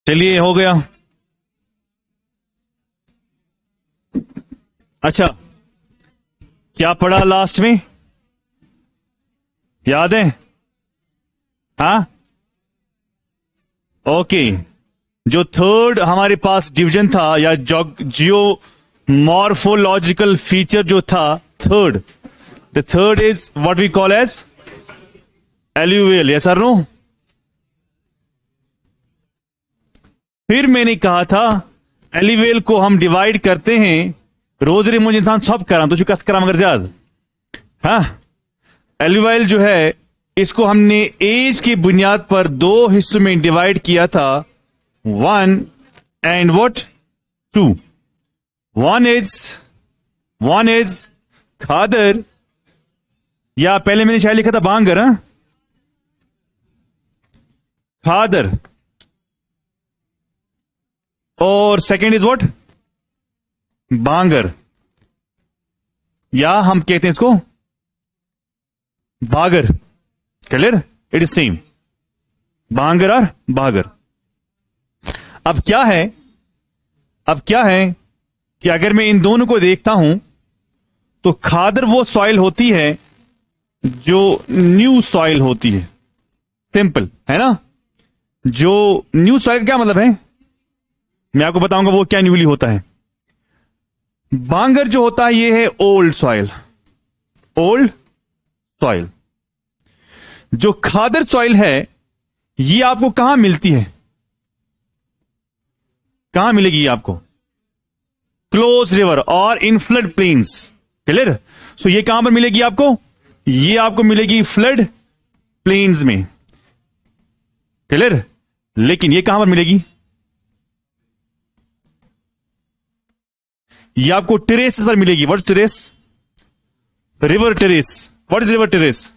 चलिए, हो गया। अच्छा, क्या पढ़ा लास्ट में, याद है? हाँ, ओके। जो थर्ड हमारे पास डिवीजन था या जियो मॉर्फोलॉजिकल फीचर जो था, third, the third is what we call as alluvial. Yes और नो? फिर मैंने कहा था एल्यूवियल को हम डिवाइड करते हैं, रोजरी मुझे इंसान सब करा तो कथ करा मगर ज्यादा। हाँ, एल्यूवियल जो है इसको हमने एज की बुनियाद पर दो हिस्सों में डिवाइड किया था, 1 एंड व्हाट 2। वन इज खादर, या पहले मैंने शायद लिखा था बांगर। हाँ, खादर। और सेकेंड इज व्हाट, बांगर, या हम कहते हैं इसको बागर। क्लियर? इट इज सेम, बांगर और बागर। अब क्या है कि अगर मैं इन दोनों को देखता हूं तो खादर वो सॉइल होती है जो न्यू सॉइल होती है। सिंपल है ना? जो न्यू सॉइल का क्या मतलब है, मैं आपको बताऊंगा वो क्या न्यूली होता है। बांगर जो होता है ये है ओल्ड सॉइल, ओल्ड सॉइल। जो खादर सॉइल है ये आपको कहां मिलती है, कहां मिलेगी ये आपको? क्लोज रिवर और इन फ्लड प्लेन्स। क्लियर? सो ये कहां पर मिलेगी आपको? ये आपको मिलेगी फ्लड प्लेन्स में। क्लियर? लेकिन ये कहां पर मिलेगी? ये आपको टेरेस पर मिलेगी। What is terrace? River terrace. What is river terrace?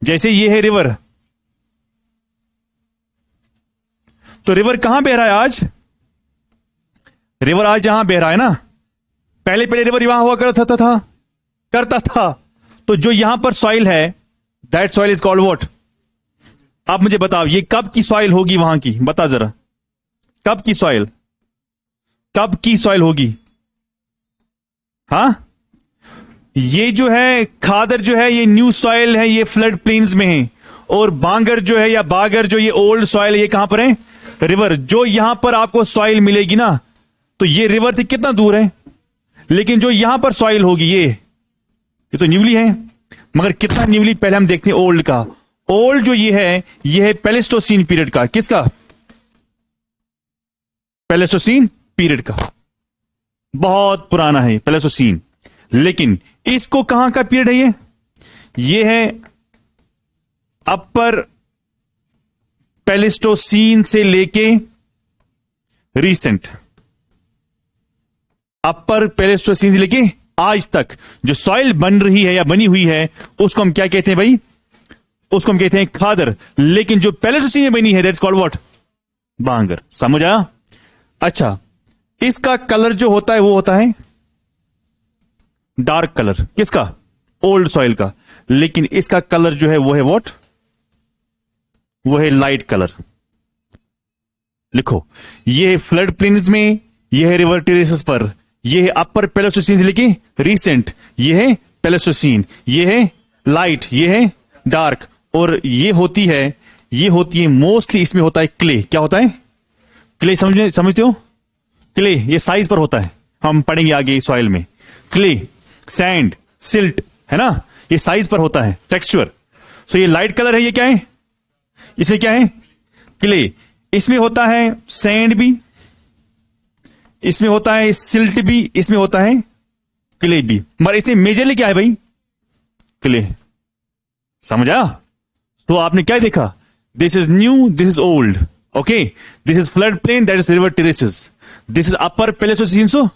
जैसे ये है रिवर, तो रिवर कहां बह रहा है आज? रिवर आज यहां बह रहा है ना। पहले रिवर यहां हुआ करता था। तो जो यहां पर सॉइल है, that soil is called what? आप मुझे बताओ ये कब की सॉइल होगी वहां की? बता जरा, कब की सॉइल होगी? हां, ये जो है खादर जो है ये न्यू सॉइल है, ये फ्लड प्लेन्स में है। और बांगर जो है या बागर जो ये ओल्ड सॉइल है, ये कहां पर है? रिवर। जो यहां पर आपको सॉइल मिलेगी ना, तो ये रिवर से कितना दूर है, लेकिन जो यहां पर सॉइल होगी ये तो न्यूली है। मगर कितना न्यूली, पहले हम देखते हैं ओल्ड का। ओल्ड जो ये है प्लेस्टोसीन पीरियड का। किसका? प्लेस्टोसीन पीरियड का। बहुत पुराना है प्लेस्टोसीन। लेकिन इसको कहां का पीरियड है? ये है अपर प्लेस्टोसीन से लेके रीसेंट, अपर प्लेस्टोसीन से लेके आज तक जो सॉइल बन रही है या बनी हुई है उसको हम क्या कहते हैं भाई? उसको हम कहते हैं खादर। लेकिन जो प्लेस्टोसीन में बनी है दैट्स कॉल्ड व्हाट? बांगर। समझ आया? अच्छा, इसका कलर जो होता है वो होता है डार्क कलर। किसका? ओल्ड सॉइल का। लेकिन इसका कलर जो है वो है व्हाट? वो है लाइट कलर। लिखो, ये है फ्लड प्लेन्स में, ये है रिवर टेरेसेस पर, ये है अपर प्लेस्टोसीन से लेके रीसेंट, ये है प्लेस्टोसीन, ये है लाइट, ये है डार्क। और ये होती है मोस्टली, इसमें होता है क्ले। क्या होता है? क्ले। समझते हो? क्ले ये साइज पर होता है, हम पढ़ेंगे आगे सॉइल में। क्ले, सैंड, सिल्ट, है ना, ये साइज पर होता है, टेक्सचर। सो ये लाइट कलर है। ये क्या है? इसमें क्या है? क्ले। इसमें होता है सैंड भी, इसमें होता है सिल्ट भी, इसमें होता है क्ले भी। मगर इसमें मेजरली क्या है भाई? क्ले। समझा? तो आपने क्या देखा? This is new, this is old. Okay, this is flood plain, that is river terraces. This is upper Pleistocene, so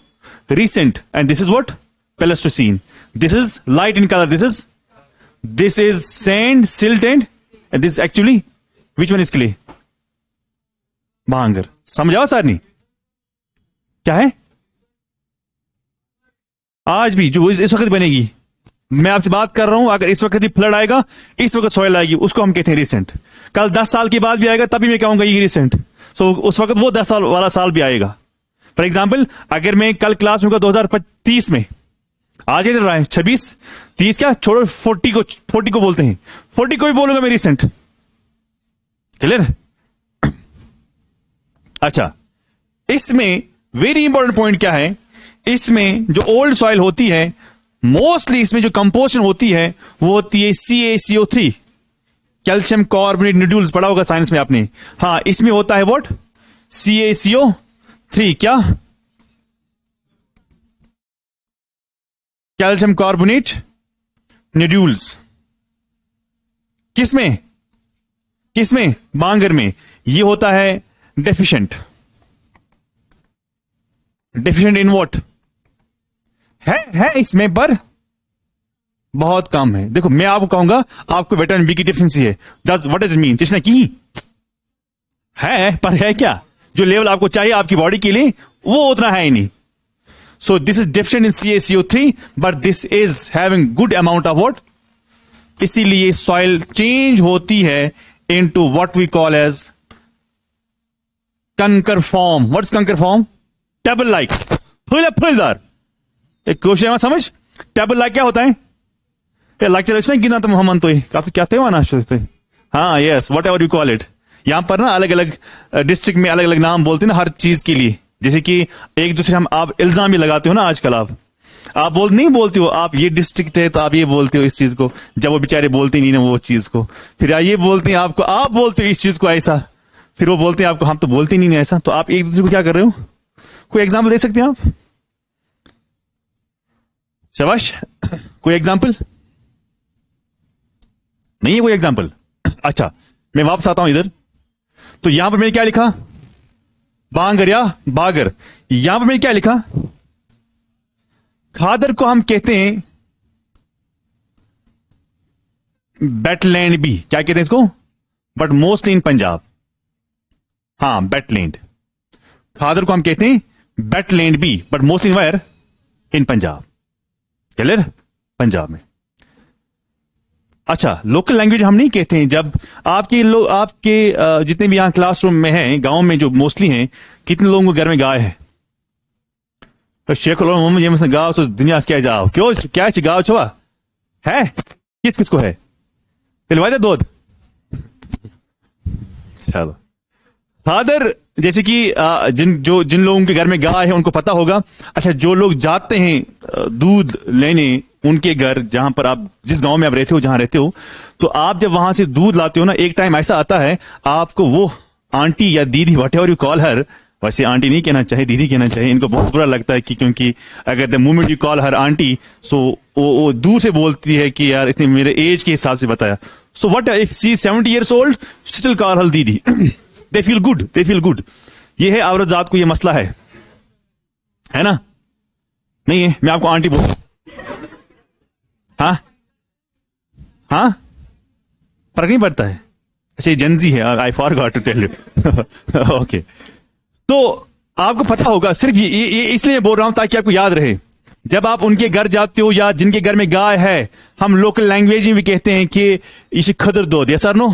recent, and this is what? Pleistocene. This is light in color. This is sand, silt, and this is actually, which one is clay? बांगर। समझा sir? नहीं क्या है? आज भी जो इस वक्त बनेगी, मैं आपसे बात कर रहा हूं, अगर इस वक्त ही फ्लड आएगा, इस वक्त सॉइल आएगी, उसको हम कहते हैं रिसेंट। कल 10 साल के बाद भी आएगा, तभी मैं कहूंगा ये रिसेंट। सो उस वक्त वो 10 साल वाला साल भी आएगा। फॉर एग्जाम्पल, अगर मैं कल क्लास में होगा 2030 में, आज चल रहा है 26, 30 क्या छोड़ो, 40 को बोलते हैं, 40 को भी बोलूंगा मैं रिसेंट। क्लियर? अच्छा, इसमें वेरी इंपॉर्टेंट पॉइंट क्या है, इसमें जो ओल्ड सॉइल होती है, मोस्टली इसमें जो कंपोजिशन होती है वो होती है CaCO3, कैल्शियम कार्बोनेट नोड्यूल्स, पढ़ा होगा साइंस में आपने। हाँ, इसमें होता है व्हाट, CaCO3, क्या, कैल्शियम कार्बोनेट नोड्यूल्स। किसमें किसमें बांगर में ये होता है डेफिशिएंट। डेफिशिएंट इन व्हाट है इसमें, पर बहुत कम है। देखो, मैं आपको कहूंगा आपको विटामिन बी की डेफिशिएंसी है, व्हाट डज इट मीन, जिसने की है, पर है क्या, जो लेवल आपको चाहिए आपकी बॉडी के लिए वो उतना है ही नहीं। So this is deficient in CaCO3, but this is having good amount of what, इसीलिए सॉइल चेंज होती है into what we call as kankar form. What's kankar form? Table like, फुलदार। एक क्वेश्चन है समझ, टेबल लाइक क्या होता है? लेक्चर इसमें गिना तो मोहम्मद तो काफी क्या थे वहां ना, हाँ yes, what ever you call it. यहां पर ना अलग अलग डिस्ट्रिक्ट में अलग अलग नाम बोलते हैं ना हर चीज के लिए, जैसे कि एक दूसरे हम आप इल्जाम भी लगाते हो ना आजकल, आप नहीं बोलते हो आप ये डिस्ट्रिक्ट है तो आप ये बोलते हो इस चीज को, जब वो बेचारे बोलते नहीं ना वो चीज को, फिर ये बोलते हैं आपको, आप बोलते हो इस चीज को ऐसा, फिर वो बोलते हैं आपको हम तो बोलते नहीं ना ऐसा। तो आप एक दूसरे को क्या कर रहे हो? कोई एग्जाम्पल दे सकते हैं आप? शाबाश, कोई एग्जाम्पल नहीं है? कोई एग्जाम्पल? अच्छा, मैं वापस आता हूं इधर। तो यहां पर मैंने क्या लिखा, बांगर या बागर। यहां पर मैंने क्या लिखा, खादर को हम कहते हैं बेटलैंड भी, क्या कहते हैं इसको, बट मोस्टली इन पंजाब। हाँ, बेटलैंड, खादर को हम कहते हैं बेटलैंड भी, but mostly in wire, in Punjab. Clear? Punjab में। अच्छा, लोकल लैंग्वेज हम नहीं कहते हैं। जब आपके लोग, आपके जितने भी यहां क्लासरूम में हैं, गांव में जो मोस्टली हैं, कितने लोगों के घर में गाय है? तो शेख ये गाँव से दुनिया से क्या जाओ, क्यों क्या गाँव छुआ है, किस किस को है, पिलवा दे दूध। चलो, फादर, जैसे कि जिन लोगों के घर में गाय है उनको पता होगा। अच्छा, जो लोग जाते हैं दूध लेने उनके घर, जहां पर आप जिस गांव में आप रहते हो, जहां रहते हो, तो आप जब वहां से दूध लाते हो ना, एक टाइम ऐसा आता है आपको वो आंटी या दीदी, वट एवर यू कॉल हर, वैसे आंटी नहीं कहना चाहिए, दीदी कहना चाहिए, इनको बहुत बुरा लगता है कि क्योंकि अगर the moment you call her aunty, so वो दूर से बोलती है कि यार इसने मेरे एज के हिसाब से बताया। So what if she 70 years old, still call her didi. They feel good. ये है औरत जात को ये मसला है ना? नहीं है, मैं आपको आंटी बोल, हाँ फर्क नहीं पड़ता है। अच्छा, ये जेंजी है, I forgot to tell you. Okay, तो आपको पता होगा, सिर्फ ये इसलिए बोल रहा हूं ताकि आपको याद रहे। जब आप उनके घर जाते हो या जिनके घर में गाय है, हम लोकल लैंग्वेज में भी कहते हैं कि इसे खदर दो, यस और नो।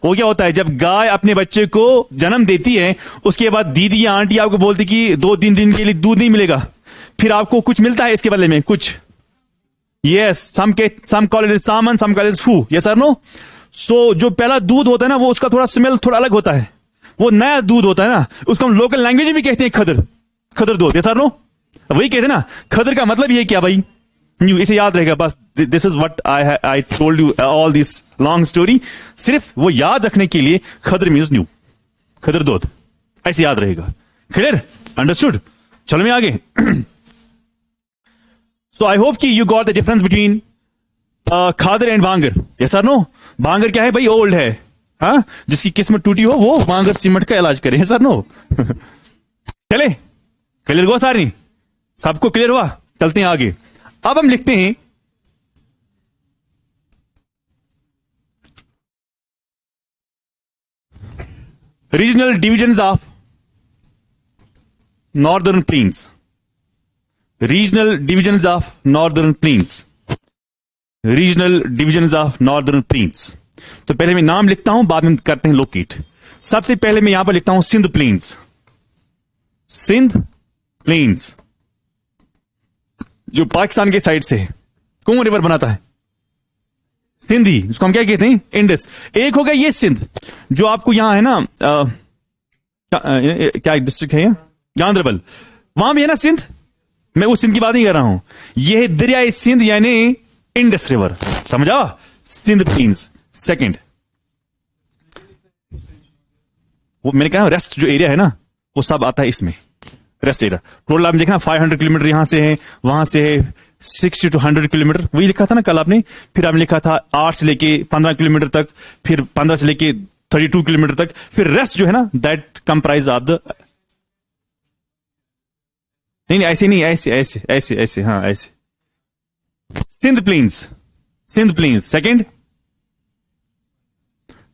वो क्या होता है, जब गाय अपने बच्चे को जन्म देती है, उसके बाद दीदी या आंटी आपको बोलती कि 2-3 दिन के लिए दूध नहीं मिलेगा, फिर आपको कुछ मिलता है इसके बदले में कुछ। यस, सम कॉल इट सामन, सम कॉल इट फू, यस और नो। सो जो पहला दूध होता है ना, वो उसका थोड़ा स्मेल थोड़ा अलग होता है, वो नया दूध होता है ना, उसको हम लोकल लैंग्वेज में भी कहते हैं खदर दूध, यस और नो। वही कहते हैं ना, खदर का मतलब ये क्या भाई, न्यू, इसे याद रहेगा बस। This is what I told you all this long story, सिर्फ वो याद रखने के लिए खदर मीन्स न्यू, खदर दूध, ऐसे याद रहेगा। क्लियर? अंडरस्टूड? चलो मैं आगे। सो आई होप कि you got the difference between khadar and bangar, yes और नो। बांगर क्या है भाई? ओल्ड है, हाँ, जिसकी किस्मत टूटी हो वो बांगर सीमेंट का इलाज करे, यस और नो। चले, क्लियर हुआ सारी? सबको क्लियर हुआ? चलते हैं आगे। अब हम लिखते हैं regional divisions of northern plains. Regional divisions of northern plains. Regional divisions of northern plains. तो पहले मैं नाम लिखता हूं, बाद में करते हैं लोकेट। सबसे पहले मैं यहां पर लिखता हूं सिंध प्लेन्स। सिंध प्लेन्स जो पाकिस्तान के साइड से कौन रिवर बनाता है? सिंधी, उसको हम क्या कहते हैं? इंडस। एक हो गया ये सिंध जो आपको यहां है ना, क्या डिस्ट्रिक्ट है गांधरबल, वहां भी है ना सिंध। मैं उस सिंध की बात नहीं कर रहा हूं, यह दरियाई सिंध यानी इंडस रिवर, समझा? सिंध प्लेन्स। सेकंड, वो मैंने कहा रेस्ट जो एरिया है ना वो सब आता है इसमें, रेस्ट एरिया। टोटल आप देखना 500 किलोमीटर यहां से है, वहां से है 60 to 100 किलोमीटर, वही लिखा था ना कल आपने। फिर आपने लिखा था 8 से लेके 15 किलोमीटर तक, फिर 15 से लेके 32 किलोमीटर तक, फिर रेस्ट जो है ना दैट कंप्राइज ऑफ द, नहीं ऐसे नहीं, ऐसे ऐसे ऐसे ऐसे, हाँ ऐसे। Sindh plains, Sindh plains.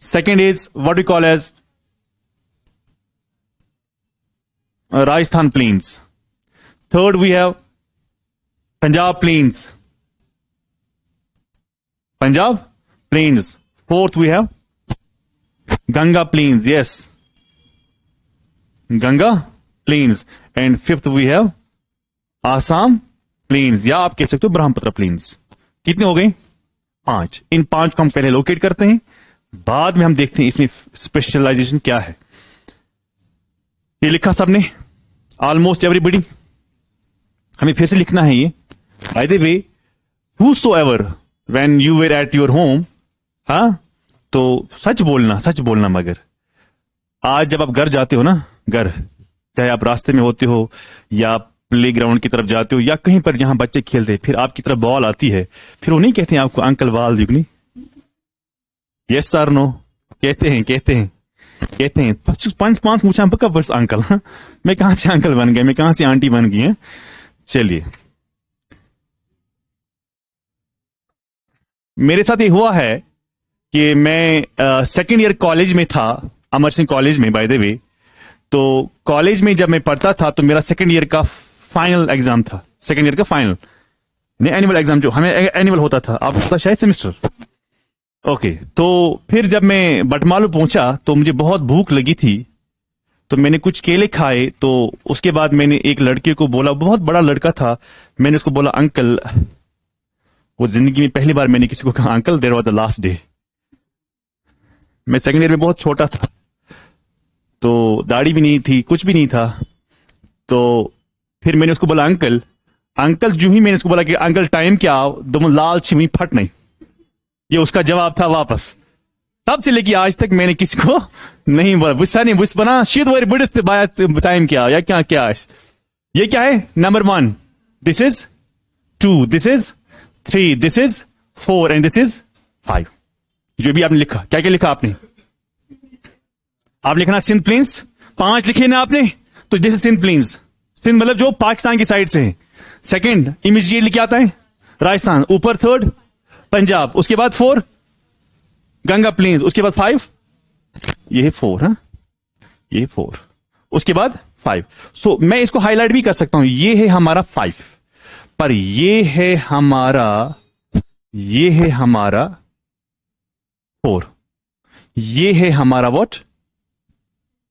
Second is what we call as Rajasthan plains. Third, we have Punjab plains. Punjab plains. Fourth, we have Ganga plains. Yes, Ganga plains. And fifth, we have Assam plains. या आप कह सकते हो Brahmaputra plains. कितने हो गए? 5। इन 5 को हम पहले लोकेट करते हैं, बाद में हम देखते हैं इसमें स्पेशलाइजेशन क्या है। ये लिखा सबने, ऑलमोस्ट एवरीबडी। हमें फिर से लिखना है ये। By the way, whosoever when you were at your home, हाँ, तो सच बोलना। मगर आज जब आप घर जाते हो ना, घर, चाहे आप रास्ते में होते हो या प्ले ग्राउंड की तरफ जाते हो या कहीं पर जहां बच्चे खेलते हैं, फिर आपकी तरफ बॉल आती है, फिर वो नहीं कहते हैं आपको अंकल बाल दुगनी? यस सर, नो कहते हैं 5 पूछा कब बस अंकल, हाँ? मैं कहां से अंकल बन गया, मैं कहां से आंटी बन गई है? चलिए, मेरे साथ ये हुआ है कि मैं सेकेंड ईयर कॉलेज में था, अमर सिंह कॉलेज में बाय द वे। तो कॉलेज में जब मैं पढ़ता था तो मेरा सेकेंड ईयर का फाइनल एग्जाम था, सेकेंड ईयर का फाइनल नहीं, एनुअल एग्जाम जो हमें एनुअल होता था, आपको शायद सेमेस्टर। ओके, तो फिर जब मैं बटमालू पहुंचा तो मुझे बहुत भूख लगी थी, तो मैंने कुछ केले खाए। तो उसके बाद मैंने एक लड़के को बोला, बहुत बड़ा लड़का था, मैंने उसको बोला अंकल। वो जिंदगी में पहली बार मैंने किसी को कहा uncle, there was the last day. मैं सेकेंड ईयर में बहुत छोटा था, तो दाढ़ी भी नहीं थी, कुछ भी नहीं था। तो फिर मैंने उसको बोला अंकल। जो ही मैंने उसको बोला कि अंकल टाइम क्या, दो लाल छिमी फट नहीं, ये उसका जवाब था वापस। तब से लेके आज तक मैंने किसी को नहीं बोला बना शीत वर बुढ़ टाइम क्या या क्या। ये क्या है? Number 1, this is 2, this is 3, this is 4 and this is 5। जो भी आपने लिखा, क्या क्या लिखा आपने? आप लिखना सिंध प्लेन्स, 5 लिखे ना आपने, तो this is Sindh plains. Sindh मतलब जो पाकिस्तान की साइड से है। सेकंड इमीडिएटली क्या आता है? राजस्थान। ऊपर 3rd पंजाब, उसके बाद 4 गंगा प्लेन्स, उसके बाद 5, ये है 4, हाँ, ये 4, उसके बाद 5। सो मैं इसको हाईलाइट भी कर सकता हूं, ये है हमारा 5, पर ये है हमारा 4, ये है हमारा व्हाट,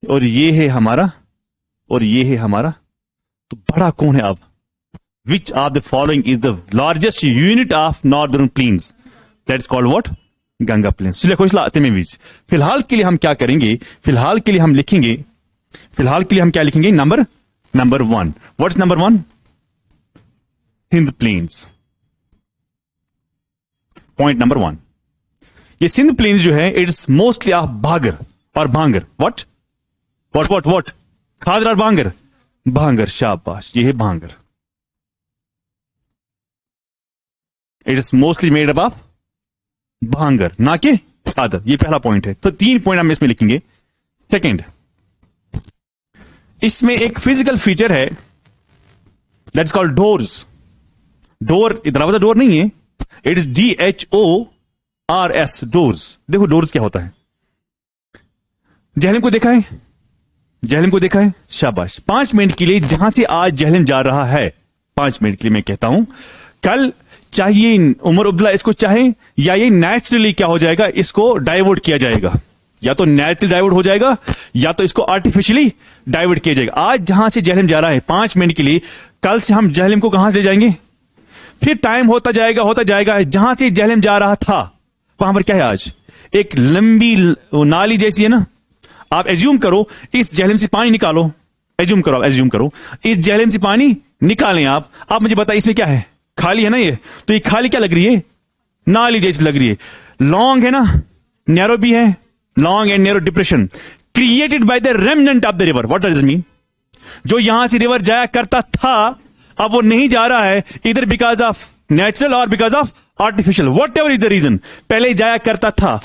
और ये है हमारा, तो बड़ा कौन है अब? Which of the following is the largest unit of northern plains? That's called what? Ganga plains. चलिए कुछ लाते में बीच। फिलहाल के लिए हम क्या करेंगे? फिलहाल के लिए हम क्या लिखेंगे? Number 1। What's number 1? Sindh plains. Point number 1. ये सिंध प्लेन्स जो है, इट्स मोस्टली ऑफ भागर और भांगर। What? खादर और भांगर, शाबाश, ये है भांगर। It is mostly made up of भांगर, ना कि खादर। ये पहला पॉइंट है। तो 3 पॉइंट हम इसमें लिखेंगे। सेकंड, इसमें एक फिजिकल फीचर है, दैट्स कॉल्ड डोर्स। डोर दरवाजा डोर नहीं है, इट इज DHORS, डोर्स। देखो डोर्स क्या होता है। जहलम को देखा है? शाबाश। 5 मिनट के लिए जहां से आज जहलम जा रहा है, 5 मिनट के लिए मैं कहता हूं, कल चाहिए उमर अब्दुल्ला इसको चाहे, या ये नेचुरली क्या हो जाएगा, इसको डाइवर्ट किया जाएगा। या तो नेचुरली डाइवर्ट हो जाएगा या तो इसको आर्टिफिशियली डाइवर्ट किया जाएगा। आज जहां से जहलम जा रहा है 5 मिनट के लिए, कल से हम जहलम को कहां से ले जाएंगे? फिर टाइम होता जाएगा, जहां से जहलम जा रहा था वहां पर क्या है? आज एक लंबी नाली जैसी है ना। आप एज्यूम करो इस जहलम से पानी निकालो, एज्यूम करो इस जहलम से पानी निकालें आप मुझे बताइए इसमें क्या है? खाली है ना ये। तो ये खाली क्या लग रही है? नाली जैसी लग रही है। लॉन्ग है ना, नैरो भी है, long and narrow depression created by the remnant of the river. What does it mean? जो यहां से रिवर जाया करता था अब वो नहीं जा रहा है, इधर बिकॉज ऑफ नेचुरल और because of artificial, whatever is the reason. पहले जाया करता था,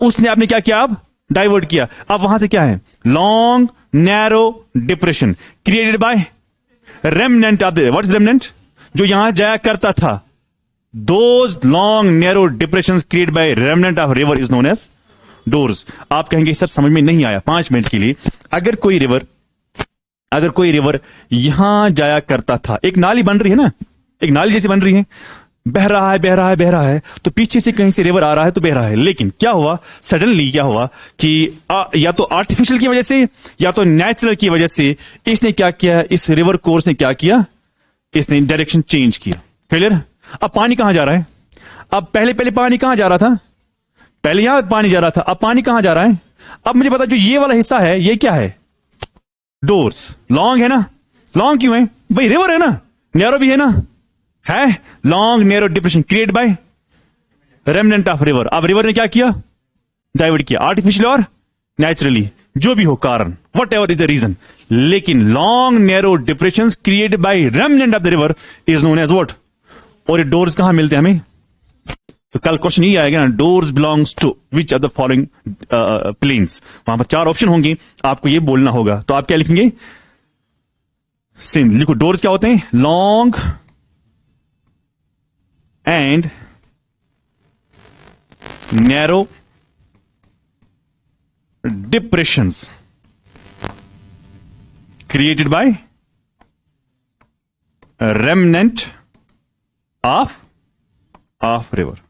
उसने आपने क्या किया? अब डाइवर्ट किया। अब वहां से क्या है? Long narrow depression created by remnant of the, what is remnant? जो यहां जाया करता था। Those long narrow depression created by remnant of river is known as dhors. आप कहेंगे सब समझ में नहीं आया। 5 मिनट के लिए, अगर कोई रिवर यहां जाया करता था, एक नाली बन रही है ना, एक नाली जैसी बन रही है, बह रहा है, तो पीछे से कहीं से रिवर आ रहा है तो बह रहा है। लेकिन क्या हुआ? सडनली क्या हुआ कि या तो आर्टिफिशियल की वजह से या तो नेचुरल की वजह से इसने क्या किया? इस रिवर कोर्स ने क्या किया? इसने डायरेक्शन चेंज किया। क्लियर? अब पानी कहां जा रहा है? अब पहले पानी कहां जा रहा था? पहले यहां पानी जा रहा था, अब पानी कहां जा रहा है? अब मुझे बता, जो ये वाला हिस्सा है ये क्या है? डोर्स। लॉन्ग है ना। लॉन्ग क्यों है भाई? रिवर है ना, नैरो भी है ना, है long narrow depression create bye remnant of river. अब रिवर ने क्या किया? डाइवर्ट किया, आर्टिफिशियल और नेचुरली, जो भी हो कारण, whatever is the reason. लेकिन long narrow depression created by remnant of the river is known as what? और ये डोर्स कहां मिलते हैं हमें? तो कल क्वेश्चन ये आएगा ना, डोर्स belongs to which of the following plains. वहां पर 4 ऑप्शन होंगे, आपको ये बोलना होगा। तो आप क्या लिखेंगे? सिंध लिखो। डोर्स क्या होते हैं? Long and narrow depressions created by remnant of river.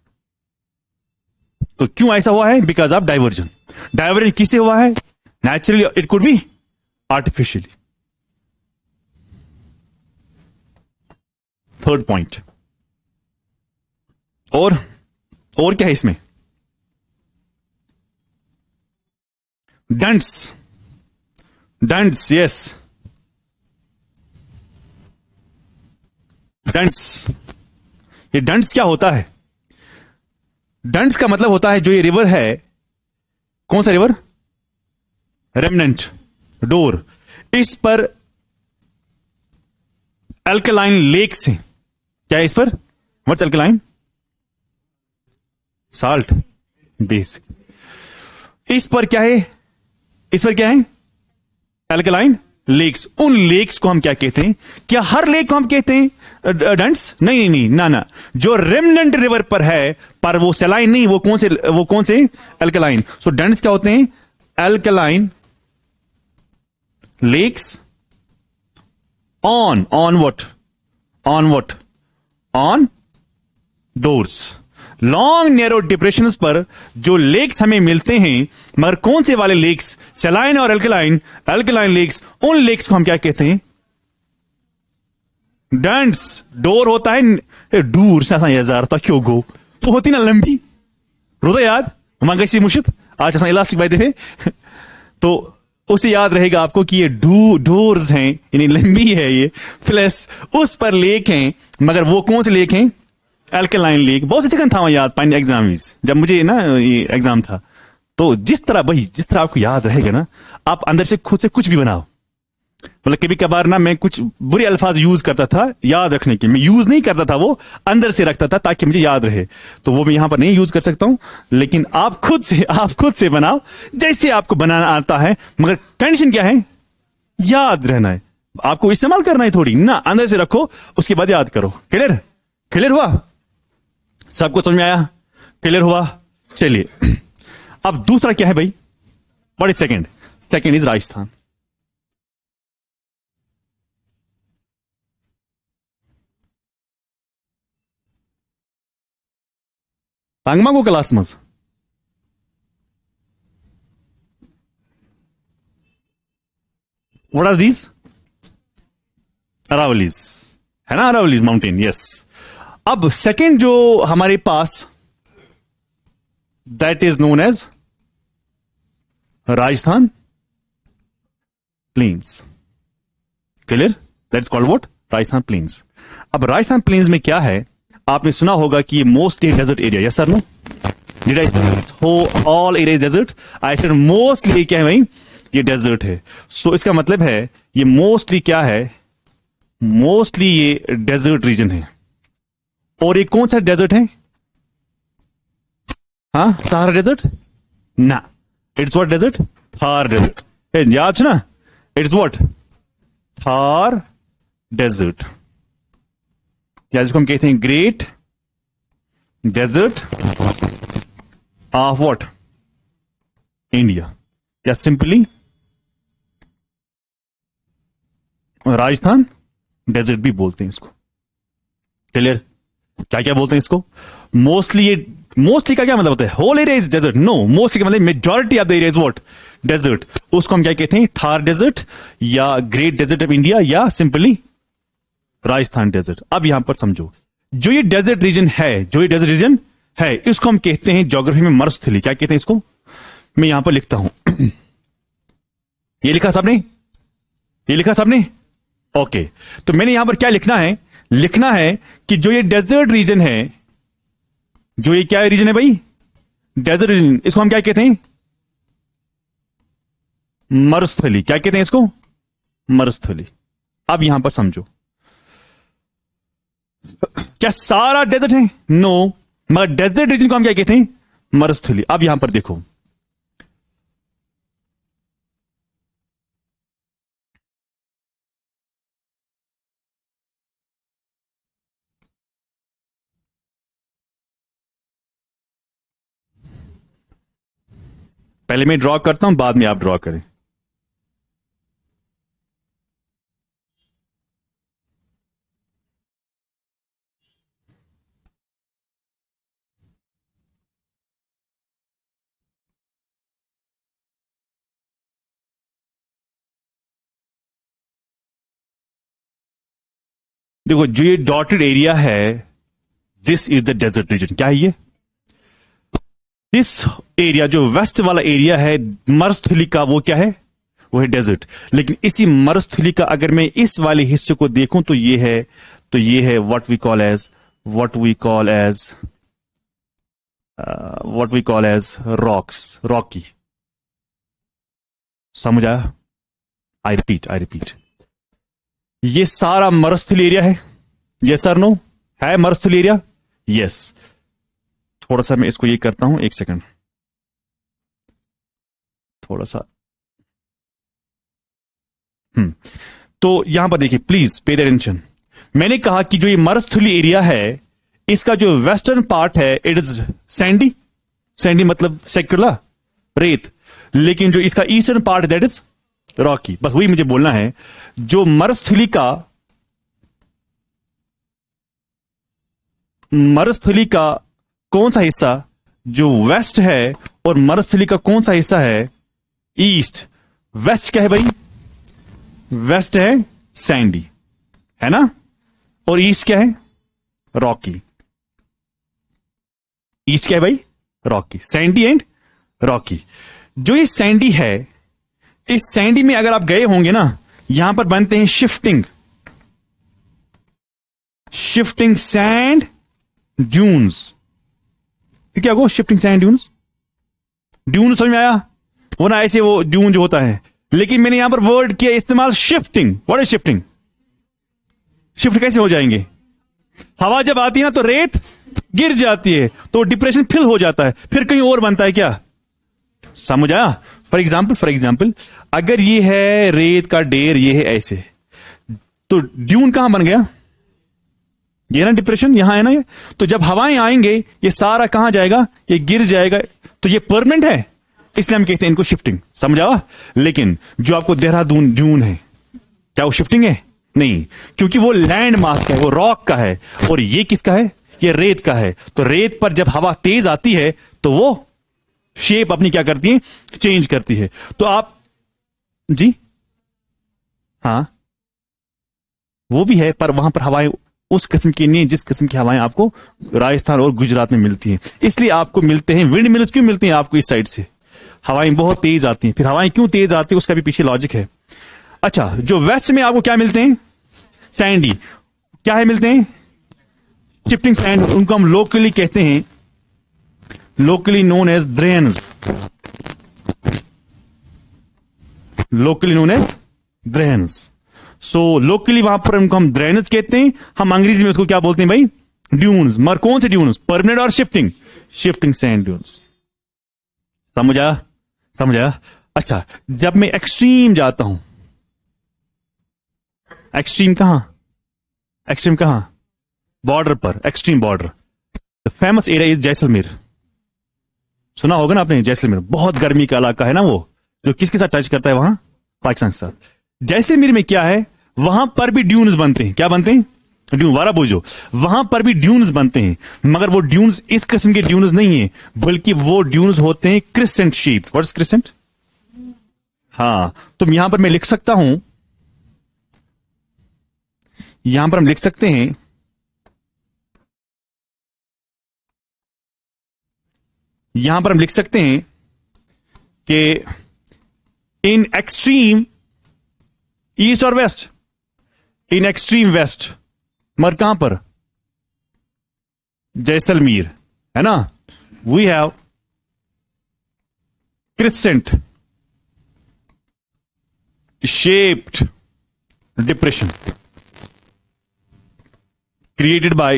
तो क्यों ऐसा हुआ है? Because of diversion. डाइवर्जन किससे हुआ है? Naturally, it could be artificially. Third point. और क्या है इसमें? डंट्स, यस, डंट्स। ये डंट्स क्या होता है? डंट्स का मतलब होता है जो ये रिवर है, कौन सा रिवर? Remnant, door. इस पर अल्कलाइन लेक्स हैं। क्या है इस पर? What's alkaline? Salt base. इस पर क्या है? इस पर क्या है? Alkaline lakes. उन लेक्स को हम क्या कहते हैं? क्या हर लेक को हम कहते हैं डंट्स? नहीं, ना। जो रेमनेंट रिवर पर है, पर वो सलाइन नहीं, वो कौन से? अल्कलाइन। सो डंट्स क्या होते हैं? Alkaline lakes on what? On डोर्स। लॉन्ग नैरो डिप्रेशंस पर जो लेक्स हमें मिलते हैं, मगर कौन से वाले लेक्स? सलाइन और अल्कलाइन लेक्स। उन लेक्स को हम क्या कहते हैं? डंट्स। डोर होता है डूर होता क्यों गो तो होती ना लंबी, रोदा याद मंगसी मुशित आज इलास्टिक बाय दे तो उसे याद रहेगा आपको कि ये डोर्स हैं, यानी लंबी है ये, प्लस उस पर लेक हैं, मगर वो कौन से लेक हैं? Alkaline lake. बहुत से था याद पानी एग्जाम, जब मुझे ना ये एग्जाम था। तो जिस तरह आपको याद रहेगा ना, आप अंदर से खुद से कुछ भी बनाओ। मतलब कभी कभार ना मैं कुछ बुरे अल्फाज यूज करता था याद रखने के, मैं यूज नहीं करता था, वो अंदर से रखता था ताकि मुझे याद रहे। तो वो मैं यहां पर नहीं यूज कर सकता हूं, लेकिन आप खुद से बनाओ जैसे आपको बनाना आता है, मगर कंडीशन क्या है? याद रहना है, आपको इस्तेमाल करना है थोड़ी ना, अंदर से रखो, उसके बाद याद करो। क्लियर हुआ? सबको समझ में आया? क्लियर हुआ? चलिए अब दूसरा क्या है भाई? What is second is Rajasthan. तांगमा को क्लास मज व्हाट आर दीज? अरावलीज, है ना, अरावलीज माउंटेन, यस। अब सेकेंड जो हमारे पास, that is known as Rajasthan plains. Clear? That is called what? Rajasthan plains. अब राजस्थान प्लेन्स में क्या है, आपने सुना होगा कि ये mostly desert area, yes sir no? Did I हो all area desert? I said mostly क्या है भाई, ये डेजर्ट है। सो इसका मतलब है ये मोस्टली क्या है, मोस्टली ये डेजर्ट रीजन है। और ये कौन सा डेजर्ट है? हाँ, सहारा डेजर्ट ना, it's what desert? Thar desert. याद है ना, इट्स व्हाट? थार डेजर्ट, या जिसको हम कहते हैं great desert of what? India, या सिंपली राजस्थान डेजर्ट भी बोलते हैं इसको। क्लियर? क्या क्या बोलते हैं इसको? मोस्टली, ये मोस्टली का क्या मतलब होता है? Whole area is desert? No, mostly का मतलब majority of the area is what? Desert. उसको हम क्या कहते हैं? थार डेजर्ट, या ग्रेट डेजर्ट ऑफ इंडिया, या सिंपली राजस्थान डेजर्ट। अब यहां पर समझो, जो ये डेजर्ट रीजन है, जो ये डेजर्ट रीजन है, इसको हम कहते हैं ज्योग्राफी में मरुस्थली। क्या कहते हैं इसको? मैं यहां पर लिखता हूं, ये लिखा सबने? ये लिखा सबने? ओके। तो मैंने यहां पर क्या लिखना है? लिखना है कि जो ये डेजर्ट रीजन है, जो ये क्या रीजन है भाई? डेजर्ट रीजन, इसको हम क्या कहते हैं? मरुस्थली। क्या कहते हैं इसको? मरुस्थली। अब यहां पर समझो, क्या सारा डेजर्ट है? नो, मगर डेजर्ट रीजन को हम क्या कहते हैं? मरुस्थली। अब यहां पर देखो, पहले मैं ड्रॉ करता हूं, बाद में आप ड्रॉ करें। देखो, जो ये डॉटेड एरिया है, this is the desert region. क्या है ये? दिस एरिया, जो वेस्ट वाला एरिया है मरुस्थली का, वो क्या है? वो है डेजर्ट। लेकिन इसी मरुस्थली का अगर मैं इस वाले हिस्से को देखूं तो ये है, तो ये है what we call as rocks, rocky. समझ आया? आई रिपीट, ये सारा मरुस्थली एरिया है। Yes sir no? है मरुस्थली एरिया? यस। थोड़ा सा मैं इसको ये करता हूं, एक सेकंड, थोड़ा सा। तो यहां पर देखिए, प्लीज पे अटेंशन। मैंने कहा कि जो ये मरुस्थली एरिया है, इसका जो वेस्टर्न पार्ट है, इट इज सैंडी। सैंडी मतलब सेक्युलर, रेत। लेकिन जो इसका eastern part, that is Rocky. बस वही मुझे बोलना है। जो मरुस्थली का कौन सा हिस्सा जो वेस्ट है, और मरुस्थली का कौन सा हिस्सा है? ईस्ट। वेस्ट क्या है भाई? वेस्ट है सैंडी, है ना? और ईस्ट क्या है? रॉकी। ईस्ट क्या है भाई? रॉकी। Sandy and Rocky. जो ये सैंडी है, इस सैंडी में अगर आप गए होंगे ना, यहां पर बनते हैं शिफ्टिंग सैंड ड्यून्स। क्या वो शिफ्टिंग सैंड ड्यून्स? ड्यून समझ में आया? वो ना ऐसे वो ड्यून जो होता है, लेकिन मैंने यहां पर वर्ड किया इस्तेमाल shifting. What is shifting? Shift कैसे हो जाएंगे? हवा जब आती है ना, तो रेत गिर जाती है, तो डिप्रेशन फिल हो जाता है, फिर कहीं और बनता है। क्या समझ आया? फॉर एग्जाम्पल, अगर ये है रेत का ढेर, ये है ऐसे, तो ड्यून कहां बन गया? ये ना डिप्रेशन, यहां है ना ये। तो जब हवाएं आएंगे, ये सारा कहां जाएगा? ये गिर जाएगा। तो ये परमानेंट है, इसलिए हम कहते हैं इनको शिफ्टिंग। समझ आवा? लेकिन जो आपको देहरादून ड्यून है, क्या वो शिफ्टिंग है? नहीं, क्योंकि वो लैंड मास का है, वो रॉक का है। और ये किसका है? ये रेत का है। तो रेत पर जब हवा तेज आती है, तो वो शेप अपनी क्या करती है? चेंज करती है। तो आप जी हाँ, वो भी है, पर वहां पर हवाएं उस किस्म की नहीं जिस किस्म की हवाएं आपको राजस्थान और गुजरात में मिलती हैं। इसलिए आपको मिलते हैं विंड मिल्स। क्यों मिलती हैं आपको इस साइड से? हवाएं बहुत तेज आती हैं। फिर हवाएं क्यों तेज आती है उसका भी पीछे लॉजिक है। अच्छा, जो वेस्ट में आपको क्या मिलते हैं? सैंडी। क्या है मिलते हैं? Shifting sand. उनको हम लोकली कहते हैं, locally known as drains. Locally known as drains. So locally वहां पर उनको हम ड्रेनेज कहते हैं। हम अंग्रेजी में उसको क्या बोलते हैं भाई? ड्यून्स। मगर कौन से ड्यून्स? परमानेंट और शिफ्टिंग? Shifting sand dunes. समझ आया? समझ आया? अच्छा, जब मैं एक्सट्रीम जाता हूं, एक्सट्रीम कहां? एक्सट्रीम कहां? बॉर्डर पर, extreme border. The famous area is Jaisalmer. सुना होगा ना आपने जैसलमेर? बहुत गर्मी का इलाका है ना वो, जो किसके साथ टच करता है वहां? पाकिस्तान के साथ। जैसलमेर में क्या है? वहां पर भी ड्यून्स बनते हैं। क्या बनते हैं? ड्यून। वारा बोझो। वहां पर भी ड्यून्स बनते हैं, मगर वो ड्यून्स इस किस्म के ड्यून्स नहीं है, बल्कि वो ड्यून्स होते हैं crescent shape. What is crescent? हाँ, तो यहां पर मैं लिख सकता हूं, यहां पर हम लिख सकते हैं, यहां पर हम लिख सकते हैं कि इन एक्सट्रीम ईस्ट और वेस्ट, इन एक्सट्रीम वेस्ट, मगर कहां पर? जैसलमेर, है ना? We have crescent shaped depression created by,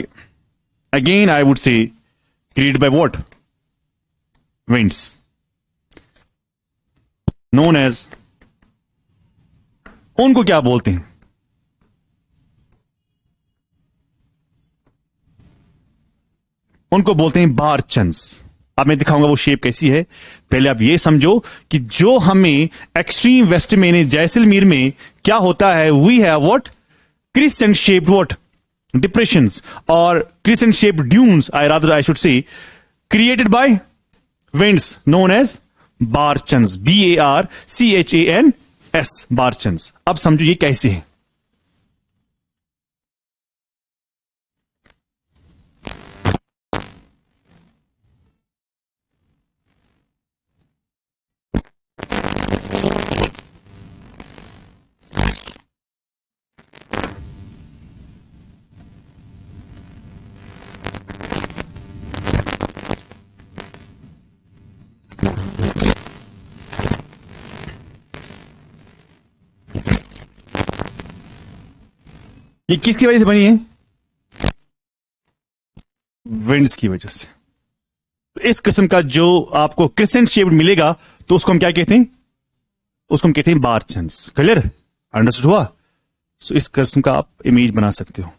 again I would say, created by what? Winds, known as, उनको क्या बोलते हैं? उनको बोलते हैं बारचंस। अब मैं दिखाऊंगा वो शेप कैसी है। पहले आप ये समझो कि जो हमें एक्सट्रीम वेस्ट में जैसलमेर में क्या होता है, we have what? Crescent shaped what? Depressions और crescent shaped dunes, I should say, created by winds known as barchans. BARCHANS, barchans. अब समझो ये कैसे है। ये किसकी वजह से बनी है? विंड्स की वजह से। तो इस किस्म का जो आपको क्रिसेंट शेप मिलेगा, तो उसको हम क्या कहते हैं? उसको हम कहते हैं बारचंस। क्लियर? अंडरस्टूड हुआ? सो इस किस्म का आप इमेज बना सकते हो।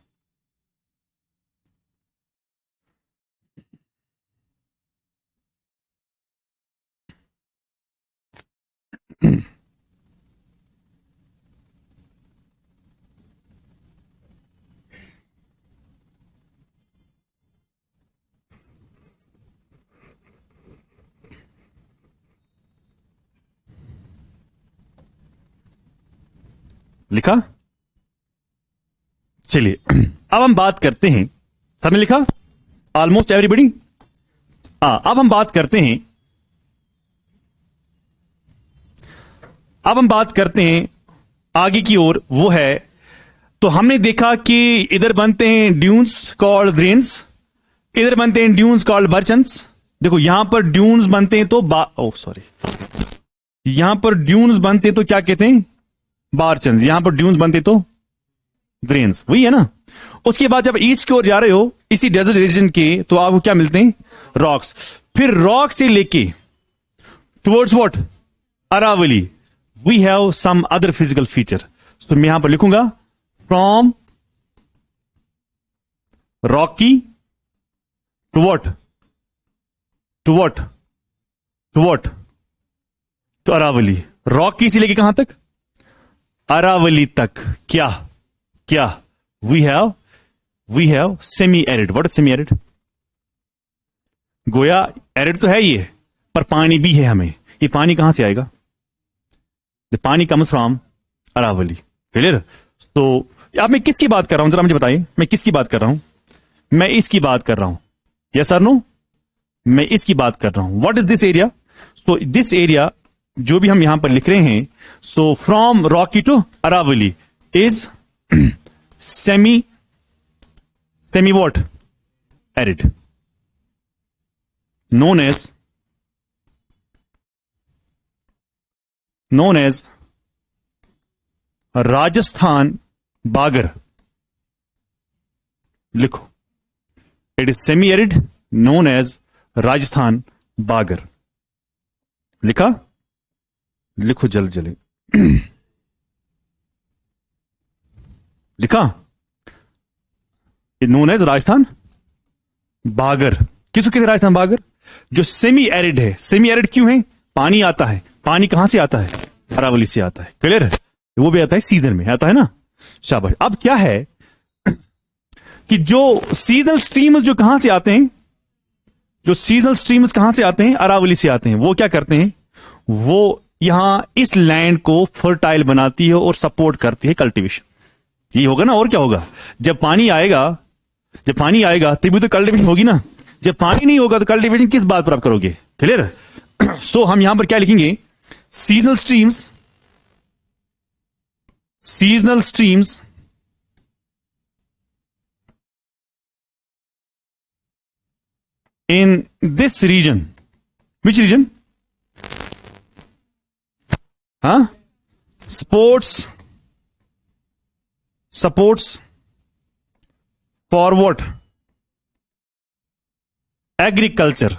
लिखा? चलिए अब हम बात करते हैं। सबने लिखा? Almost everybody? अब हम बात करते हैं, अब हम बात करते हैं आगे की ओर। वो है, तो हमने देखा कि इधर बनते हैं ड्यून्स कॉल्ड रेन्स, इधर बनते हैं ड्यून्स कॉल्ड बर्चन्स। देखो यहां पर ड्यून्स बनते हैं तो सॉरी, यहां पर ड्यून्स बनते हैं तो क्या कहते हैं? बारचंस। यहां पर ड्यून्स बनते तो ग्रेन्स। वही है ना? उसके बाद जब ईस्ट की ओर जा रहे हो इसी डेजर्ट रीजन के, तो आपको क्या मिलते हैं? रॉक्स। फिर रॉक से लेके towards what? Aravalli, we have some other physical feature. तो मैं यहां पर लिखूंगा from rocky to what? To what? To what? तो अरावली। रॉकी से लेके कहां तक? अरावली तक। क्या क्या? We have semi arid. What is semi arid? गोया एरिड तो है ये, पर पानी भी है हमें। ये पानी कहां से आएगा? द पानी कम्स फ्रॉम अरावली। क्लियर? तो अब मैं किसकी बात कर रहा हूं, जरा मुझे बताइए, मैं किसकी बात कर रहा हूं? मैं इसकी बात कर रहा हूं। यस और नो? मैं इसकी बात कर रहा हूं। What is this area? So this area जो भी हम यहां पर लिख रहे हैं, so from rocky to Aravalli is semi what? Arid, known as Rajasthan Bagar. लिखो, it is semi arid, known as Rajasthan Bagar. लिखा? लिखो जल्द जल्दी। लिखा? इट नोन एज राजस्थान बागर। किसको कहते हैं राजस्थान बागर? जो सेमी एरिड है। सेमी एरिड क्यों है? पानी आता है। पानी कहां से आता है? अरावली से आता है। क्लियर है? वो भी आता है सीजन में, आता है ना? शाबाश। अब क्या है कि जो सीजनल स्ट्रीम्स जो कहां से आते हैं, जो सीजनल स्ट्रीम्स कहां से आते हैं? अरावली से आते हैं। वो क्या करते हैं? वो यहां इस लैंड को फर्टाइल बनाती है और सपोर्ट करती है कल्टीवेशन। ये होगा ना, और क्या होगा? जब पानी आएगा तभी तो कल्टीवेशन होगी ना। जब पानी नहीं होगा तो कल्टीवेशन किस बात पर आप करोगे? क्लियर? सो हम यहां पर क्या लिखेंगे? Seasonal streams in this region. Which region? Supports for what? Agriculture,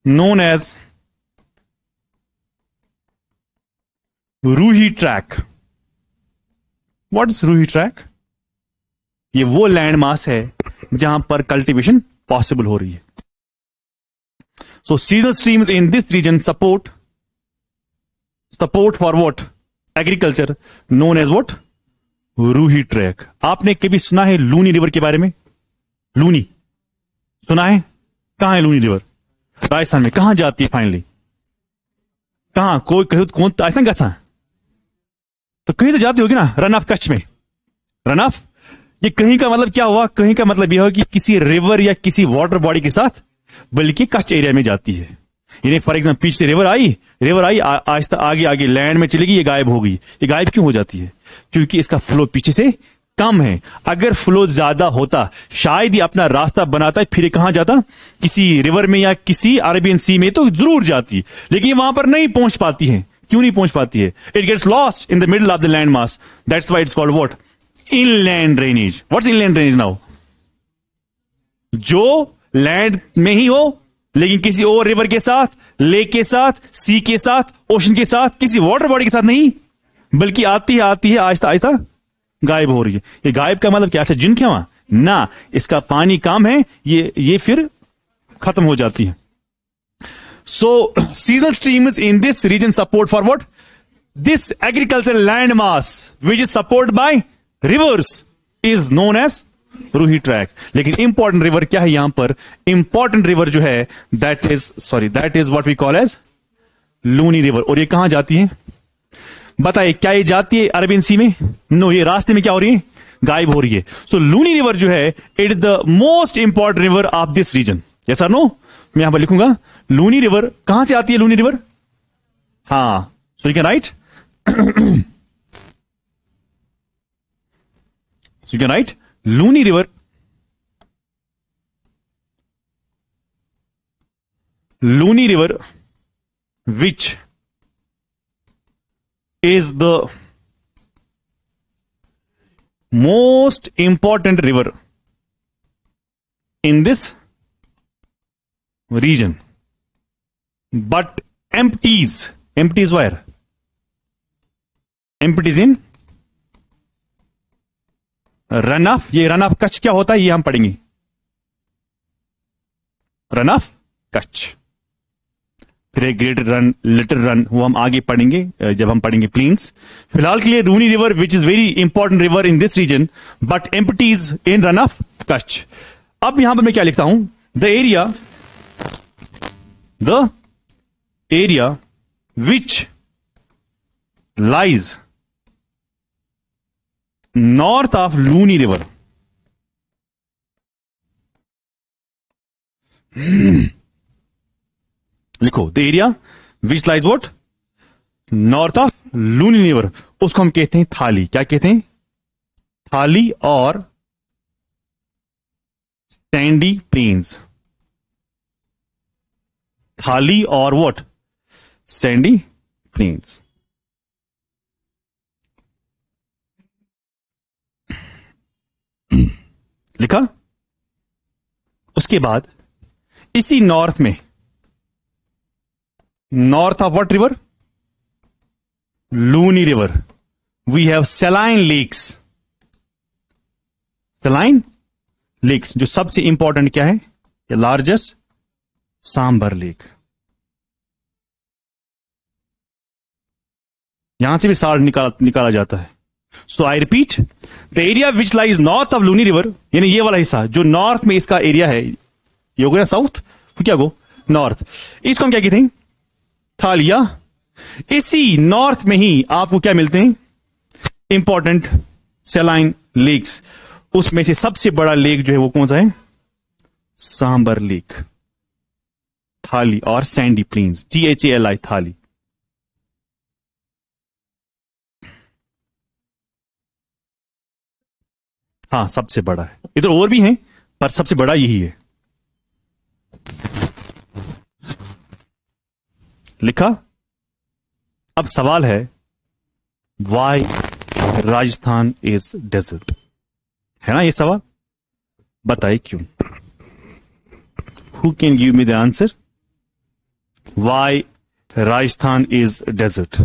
known as Rohi tract. What is Rohi tract? ये वो लैंड मास है जहां पर कल्टीवेशन पॉसिबल हो रही है। So seasonal streams in this region support for what? Agriculture, known as what? Rohi tract. आपने कभी सुना है लूनी रिवर के बारे में? लूनी सुना है? कहां है लूनी रिवर? राजस्थान में। कहां जाती है फाइनली? कहां? कोई कौन राजस्थान का? तो कहीं तो जाती होगी ना। रन ऑफ कच्छ में। रन ऑफ, ये कहीं का मतलब क्या हुआ? कहीं का मतलब यह हुआ कि किसी रिवर या किसी वाटर बॉडी के साथ, बल्कि कच्छ एरिया में जाती है। यानी फॉर एग्जाम्पल पीछे से रिवर आई आहिस्ता आगे लैंड में चली गई, ये गायब हो गई। ये गायब क्यों हो जाती है? क्योंकि इसका फ्लो पीछे से कम है। अगर फ्लो ज्यादा होता शायद ही अपना रास्ता बनाता है, फिर कहां जाता? किसी रिवर में या किसी अरेबियन सी में तो जरूर जाती, लेकिन वहां पर नहीं पहुंच पाती है। क्यों नहीं पहुंच पाती है? It gets lost in the middle of the land mass. That's why it's called what? Inland drainage. What's inland drainage now? जो लैंड में ही हो लेकिन किसी और रिवर के साथ, लेक के साथ, सी के साथ, ओशन के साथ, किसी वाटर बॉडी के साथ नहीं, बल्कि आती है आहिस्ता आहिस्ता गायब हो रही है। ये गायब का मतलब क्या है? जिन क्या वहां ना, इसका पानी कम है, ये फिर खत्म हो जाती है। So seasonal streams in this region support for what? This agriculture land mass which is support by rivers is known as Rohi tract. लेकिन इंपॉर्टेंट रिवर क्या है यहां पर? इंपॉर्टेंट रिवर जो है that is what we call as Luni river. और ये कहां जाती है? बताइए, क्या ये जाती है अरबियन सी में? नो, ये रास्ते में क्या हो रही है? गायब हो रही है। सो लूनी रिवर जो है it is the most important river of this region. Yes और नो? मैं यहां पर लिखूंगा लूनी रिवर। कहां से आती है लूनी रिवर? हां, so you can write you can write Luni river which is the most important river in this region but empties where? Empties in run of. ये रन ऑफ कच्छ क्या होता है ये हम पढ़ेंगे। रन ऑफ कच्छ, फिर ग्रेटर रन, लिटिल रन, वो हम आगे पढ़ेंगे जब हम पढ़ेंगे प्लेन्स। फिलहाल के लिए Runi river which is very important river in this region but empties in Rann of Kutch. अब यहां पर मैं क्या लिखता हूं? The area which lies north of Luni river, लिखो the area which lies what, north of Luni river, उसको हम कहते हैं थाली। क्या कहते हैं? थाली और सैंडी प्लेन्स। थाली और व्हाट, सैंडी प्लेन्स। लिखा। उसके बाद इसी नॉर्थ में, north of what river, Luni river, we have saline lakes. Saline lakes, जो सबसे इंपॉर्टेंट क्या है, लार्जेस्ट सांबर लेक। यहां से भी साल्ट निकाला जाता है। So I repeat, the area which lies north of Luni river, यानी ये वाला हिस्सा जो नॉर्थ में इसका एरिया है, ये हो गया साउथ, तो क्या गो नॉर्थ, इसको हम क्या कहते हैं? थालिया। इसी नॉर्थ में ही आपको क्या मिलते हैं? Important saline lakes. उसमें से सबसे बड़ा लेक जो है वो कौन सा है? सांबर लेक। थाली और सैंडी प्लेन्स, THALI, थाली। हाँ, सबसे बड़ा है। इधर और भी हैं, पर सबसे बड़ा यही है। लिखा। अब सवाल है, वाई राजस्थान इज डेजर्ट, है ना ये सवाल? बताइए क्यों? Who can give me the answer? Why Rajasthan is desert?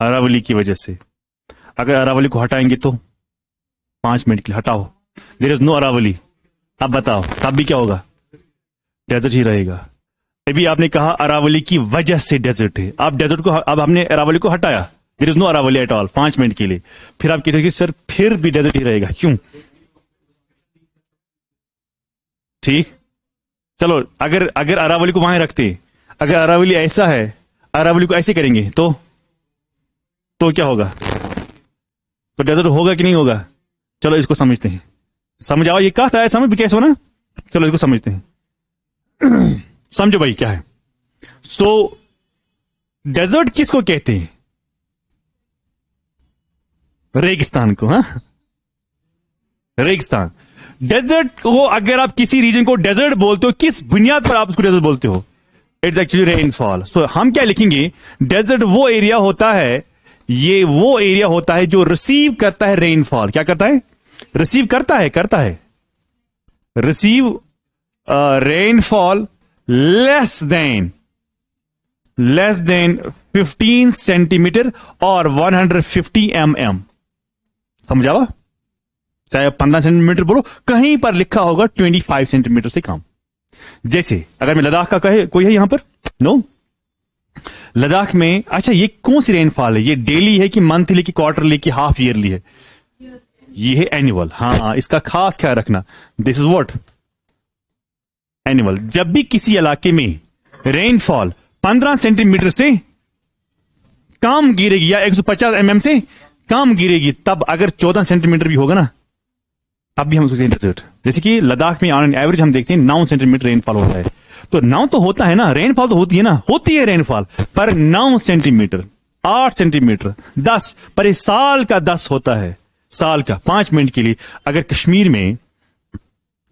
Aravalli की वजह से। अगर अरावली को हटाएंगे तो 5 मिनट के लिए हटाओ, देयर इज नो अरावली, अब बताओ तब भी क्या होगा? डेजर्ट ही रहेगा। अभी आपने कहा अरावली की वजह से डेजर्ट है, आप डेजर्ट को, अब हमने अरावली को हटाया, there is no Aravalli at all, 5 minute के लिए, फिर आप कहते कि सर फिर भी डेजर्ट ही रहेगा, क्यों? ठीक, चलो अगर अरावली को वहां रखते, अगर अरावली ऐसा है, अरावली को ऐसे करेंगे तो क्या होगा? तो डेजर्ट होगा कि नहीं होगा? चलो इसको समझते हैं। समझ आओ, ये कहा था समझ भी कैसे हो ना, चलो इसको समझते हैं। समझो भाई क्या है। सो डेजर्ट किसको कहते हैं? रेगिस्तान को। हाँ, रेगिस्तान। डेजर्ट को, अगर आप किसी रीजन को डेजर्ट बोलते हो, किस बुनियाद पर आप उसको डेजर्ट बोलते हो? It's actually rainfall. सो हम क्या लिखेंगे? डेजर्ट वो एरिया होता है, ये वो एरिया होता है जो रिसीव करता है रेनफॉल। क्या करता है? रिसीव करता है receive rainfall less than 15 centimetre और 150 mm। समझावा? चाहे 15 सेंटीमीटर बोलो, कहीं पर लिखा होगा 25 सेंटीमीटर से कम। जैसे अगर मैं लद्दाख का कहे, कोई है यहां पर? नो। लद्दाख में, अच्छा ये कौन सी रेनफॉल है? ये डेली है कि मंथली की क्वार्टरली की हाफ ईयरली है? ये है एनुअल। हाँ, इसका खास ख्याल रखना, दिस इज व्हाट, एनुअल। जब भी किसी इलाके में रेनफॉल 15 सेंटीमीटर से कम गिरेगी या 150 mm से कम गिरेगी, तब अगर 14 सेंटीमीटर भी होगा ना, तब भी हम उसको डेजर्ट। जैसे कि लद्दाख में ऑन एन एवरेज हम देखते हैं 9 सेंटीमीटर रेनफॉल होता है, तो 9 तो होता है ना, रेनफॉल तो होती है ना, होती है रेनफॉल, पर 9 सेंटीमीटर, 8 सेंटीमीटर, 10, पर इस साल का 10 होता है, साल का 5 मिनट के लिए। अगर कश्मीर में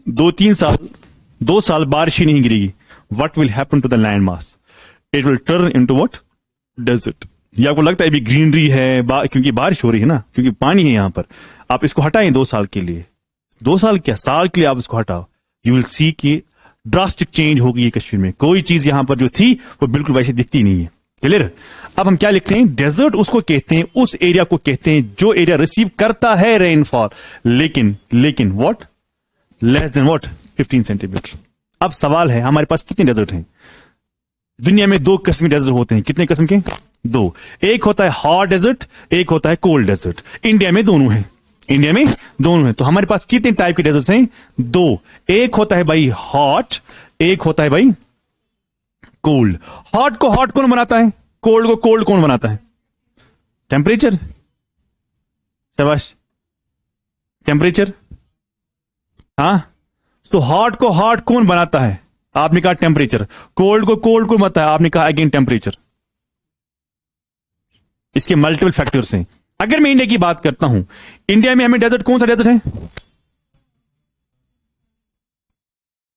2 साल बारिश ही नहीं गिरेगी, what will happen to the land mass? It will turn into what? Desert. ये आपको लगता है अभी ग्रीनरी है, क्योंकि बारिश हो रही है ना, क्योंकि पानी है यहां पर, आप इसको हटाएं 2 साल के लिए, 2 साल क्या, साल के लिए आप इसको हटाओ, यू विल सी कि ड्रास्टिक चेंज होगी ये कश्मीर में। कोई चीज यहां पर जो थी वो बिल्कुल वैसे दिखती नहीं है। क्लियर? अब हम क्या लिखते हैं? डेजर्ट उसको कहते हैं, उस एरिया को कहते हैं जो एरिया रिसीव करता है रेनफॉल, लेकिन what? Less than what? 15 centimetre. अब सवाल है, हमारे पास कितने डेजर्ट हैं? दुनिया में 2 किस्म के डेजर्ट होते हैं। कितने किस्म के? 2। एक होता है हॉट डेजर्ट, एक होता है कोल्ड डेजर्ट। इंडिया में दोनों हैं, इंडिया में दोनों हैं। तो हमारे पास कितने टाइप के डेजर्ट्स हैं? 2। एक होता है भाई हॉट, एक होता है भाई कोल्ड। हॉट को हॉट कौन बनाता है? कोल्ड को कोल्ड कौन बनाता है? टेम्परेचर, शाबाश, टेम्परेचर। हाँ, तो हॉट को हॉट कौन बनाता है? आपने कहा टेम्परेचर। कोल्ड को कोल्ड कौन बनाता है? आपने कहा अगेन टेम्परेचर। इसके मल्टीपल फैक्टर्स हैं। अगर मैं इंडिया की बात करता हूं, इंडिया में हमें डेजर्ट, कौन सा डेजर्ट है?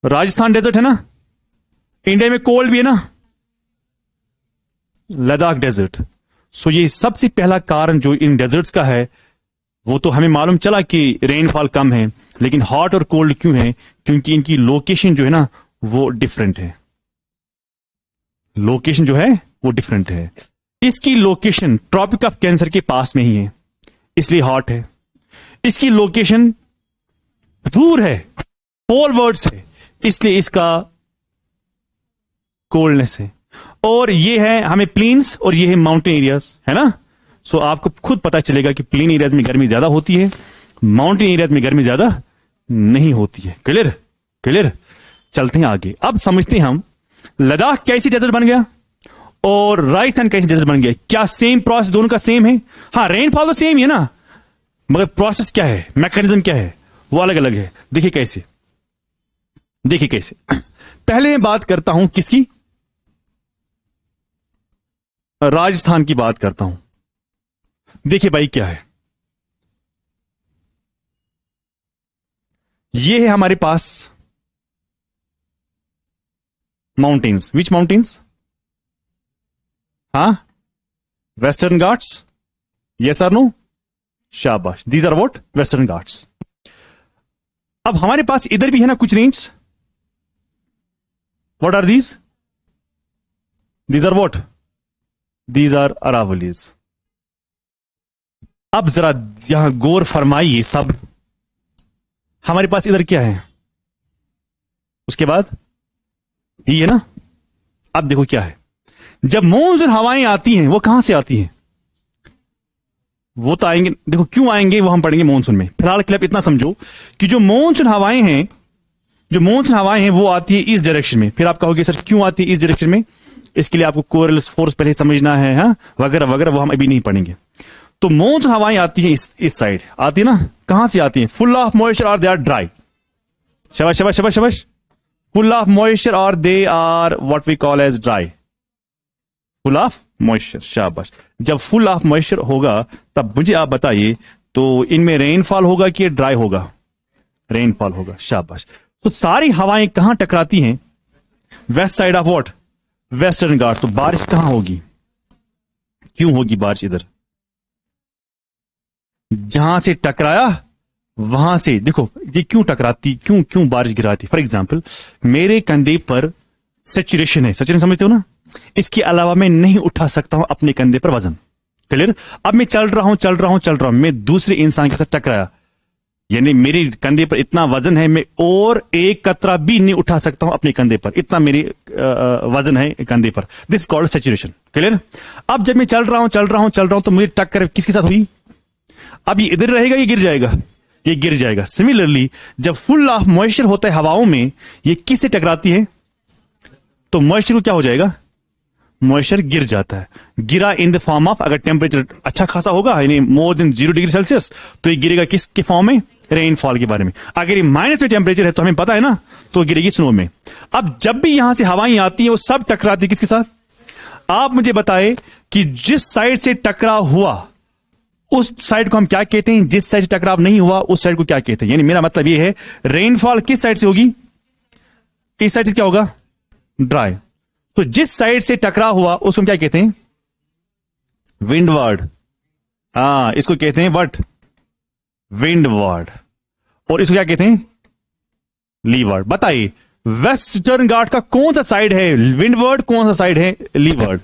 राजस्थान डेजर्ट है ना। इंडिया में कोल्ड भी है ना, लद्दाख डेजर्ट। सो ये सबसे पहला कारण जो इन डेजर्ट्स का है, वो तो हमें मालूम चला कि रेनफॉल कम है, लेकिन हॉट और कोल्ड क्यों है? क्योंकि इनकी लोकेशन जो है ना वो डिफरेंट है। लोकेशन जो है वो डिफरेंट है। इसकी लोकेशन ट्रॉपिक ऑफ कैंसर के पास में ही है, इसलिए हॉट है। इसकी लोकेशन दूर है, पोलवर्ड्स है, इसलिए इसका कोल्डनेस है। और ये है हमें प्लेन्स और ये है माउंटेन एरियाज, है ना। सो आपको खुद पता चलेगा कि प्लेन एरियाज में गर्मी ज्यादा होती है, माउंटेन एरियाज में गर्मी ज्यादा नहीं होती है। क्लियर? क्लियर? चलते हैं आगे। अब समझते हैं हम लद्दाख कैसी डेजर्ट बन गया और राजस्थान कैसी डेजर्ट बन गया। क्या सेम प्रोसेस दोनों का सेम है? हाँ, रेनफॉल तो सेम ही है ना, मगर प्रोसेस क्या है, मैकेनिज्म क्या है, वो अलग अलग है। देखिए कैसे, देखिए कैसे। पहले मैं बात करता हूं किसकी? राजस्थान की बात करता हूं। देखिए भाई क्या है, ये है हमारे पास माउंटेन्स। Which mountains? हाँ, वेस्टर्न घाट्स। यस और नो? शाबाश, these are what? Western Ghats. अब हमारे पास इधर भी है ना कुछ range. What are these? These are what? These are Aravallis. अब जरा यहां गौर फरमाइए सब। हमारे पास इधर क्या है, उसके बाद ये है ना। अब देखो क्या है, जब मानसून हवाएं आती हैं वो कहां से आती हैं? वो तो आएंगे, देखो क्यों आएंगे वो हम पढ़ेंगे मानसून में। फिलहाल के लिए इतना समझो कि जो मानसून हवाएं हैं, जो मानसून हवाएं हैं वो आती है इस डायरेक्शन में। फिर आप कहोगे सर क्यों आती है इस डायरेक्शन में? इसके लिए आपको कोरल फोर्स पहले समझना है, हाँ, वगैरह वगैरह, वो हम अभी नहीं पढ़ेंगे। तो मानसून हवाएं आती हैं इस साइड आती है ना। कहां से आती हैं? फुल ऑफ मॉइस्चर और दे आर ड्राई। शाबाश शाबाश शाबाश शाबाश। फुल ऑफ मॉइस्चर और they are what we call as dry. Full of moisture, शाबाश। जब फुल ऑफ मॉइस्चर होगा तब मुझे आप बताइए, तो इनमें रेनफॉल होगा कि ड्राई होगा? रेनफॉल होगा, शाबाश। तो सारी हवाएं कहां टकराती हैं? West side of what? Western Ghat. तो बारिश कहां होगी? क्यों होगी बारिश? इधर जहां से टकराया वहां से। देखो ये क्यों टकराती, क्यों क्यों बारिश गिराती। फॉर एग्जाम्पल मेरे कंधे पर सैचुरेशन है, सैचुरेशन समझते हो ना। इसके अलावा मैं नहीं उठा सकता हूं अपने कंधे पर वजन। क्लियर? अब मैं चल रहा हूं, मैं दूसरे इंसान के साथ टकराया, यानी मेरे कंधे पर इतना वजन है, मैं और एक कतरा भी नहीं उठा सकता हूं अपने कंधे पर, इतना मेरी वजन है कंधे पर। This called saturation. क्लियर? अब जब मैं चल रहा हूं तो मुझे टक्कर किसके साथ हुई? अब ये इधर रहेगा, ये गिर जाएगा, ये गिर जाएगा। सिमिलरली जब फुल ऑफ मॉइस्चर होता है हवाओं में, ये किससे टकराती है? तो मॉइस्चर को क्या हो जाएगा? मॉइस्चर गिर जाता है। गिरा इन द फॉर्म ऑफ, अगर टेम्परेचर अच्छा खासा होगा यानी मोर देन 0 डिग्री सेल्सियस, तो ये गिरेगा किसके फॉर्म में? रेनफॉल के बारे में। अगर ये माइनस में टेम्परेचर है तो हमें पता है ना, तो गिरेगी स्नो में। अब जब भी यहां से हवाएं आती है वो सब टकराती है किसके साथ? आप मुझे बताए कि जिस साइड से टकराव हुआ उस साइड को हम क्या कहते हैं? जिस साइड से टकराव नहीं हुआ उस साइड को क्या कहते हैं? यानी मेरा मतलब ये है रेनफॉल किस साइड से होगी? इस साइड से क्या होगा? ड्राई। तो जिस साइड से टकराव हुआ उसको हम क्या कहते हैं? विंडवर्ड। हाँ, इसको कहते हैं व्हाट? विंडवर्ड। और इसको क्या कहते हैं? लीवर्ड। बताइए वेस्टर्न घाट का कौन सा साइड है विंडवर्ड, कौन सा साइड है लीवर्ड?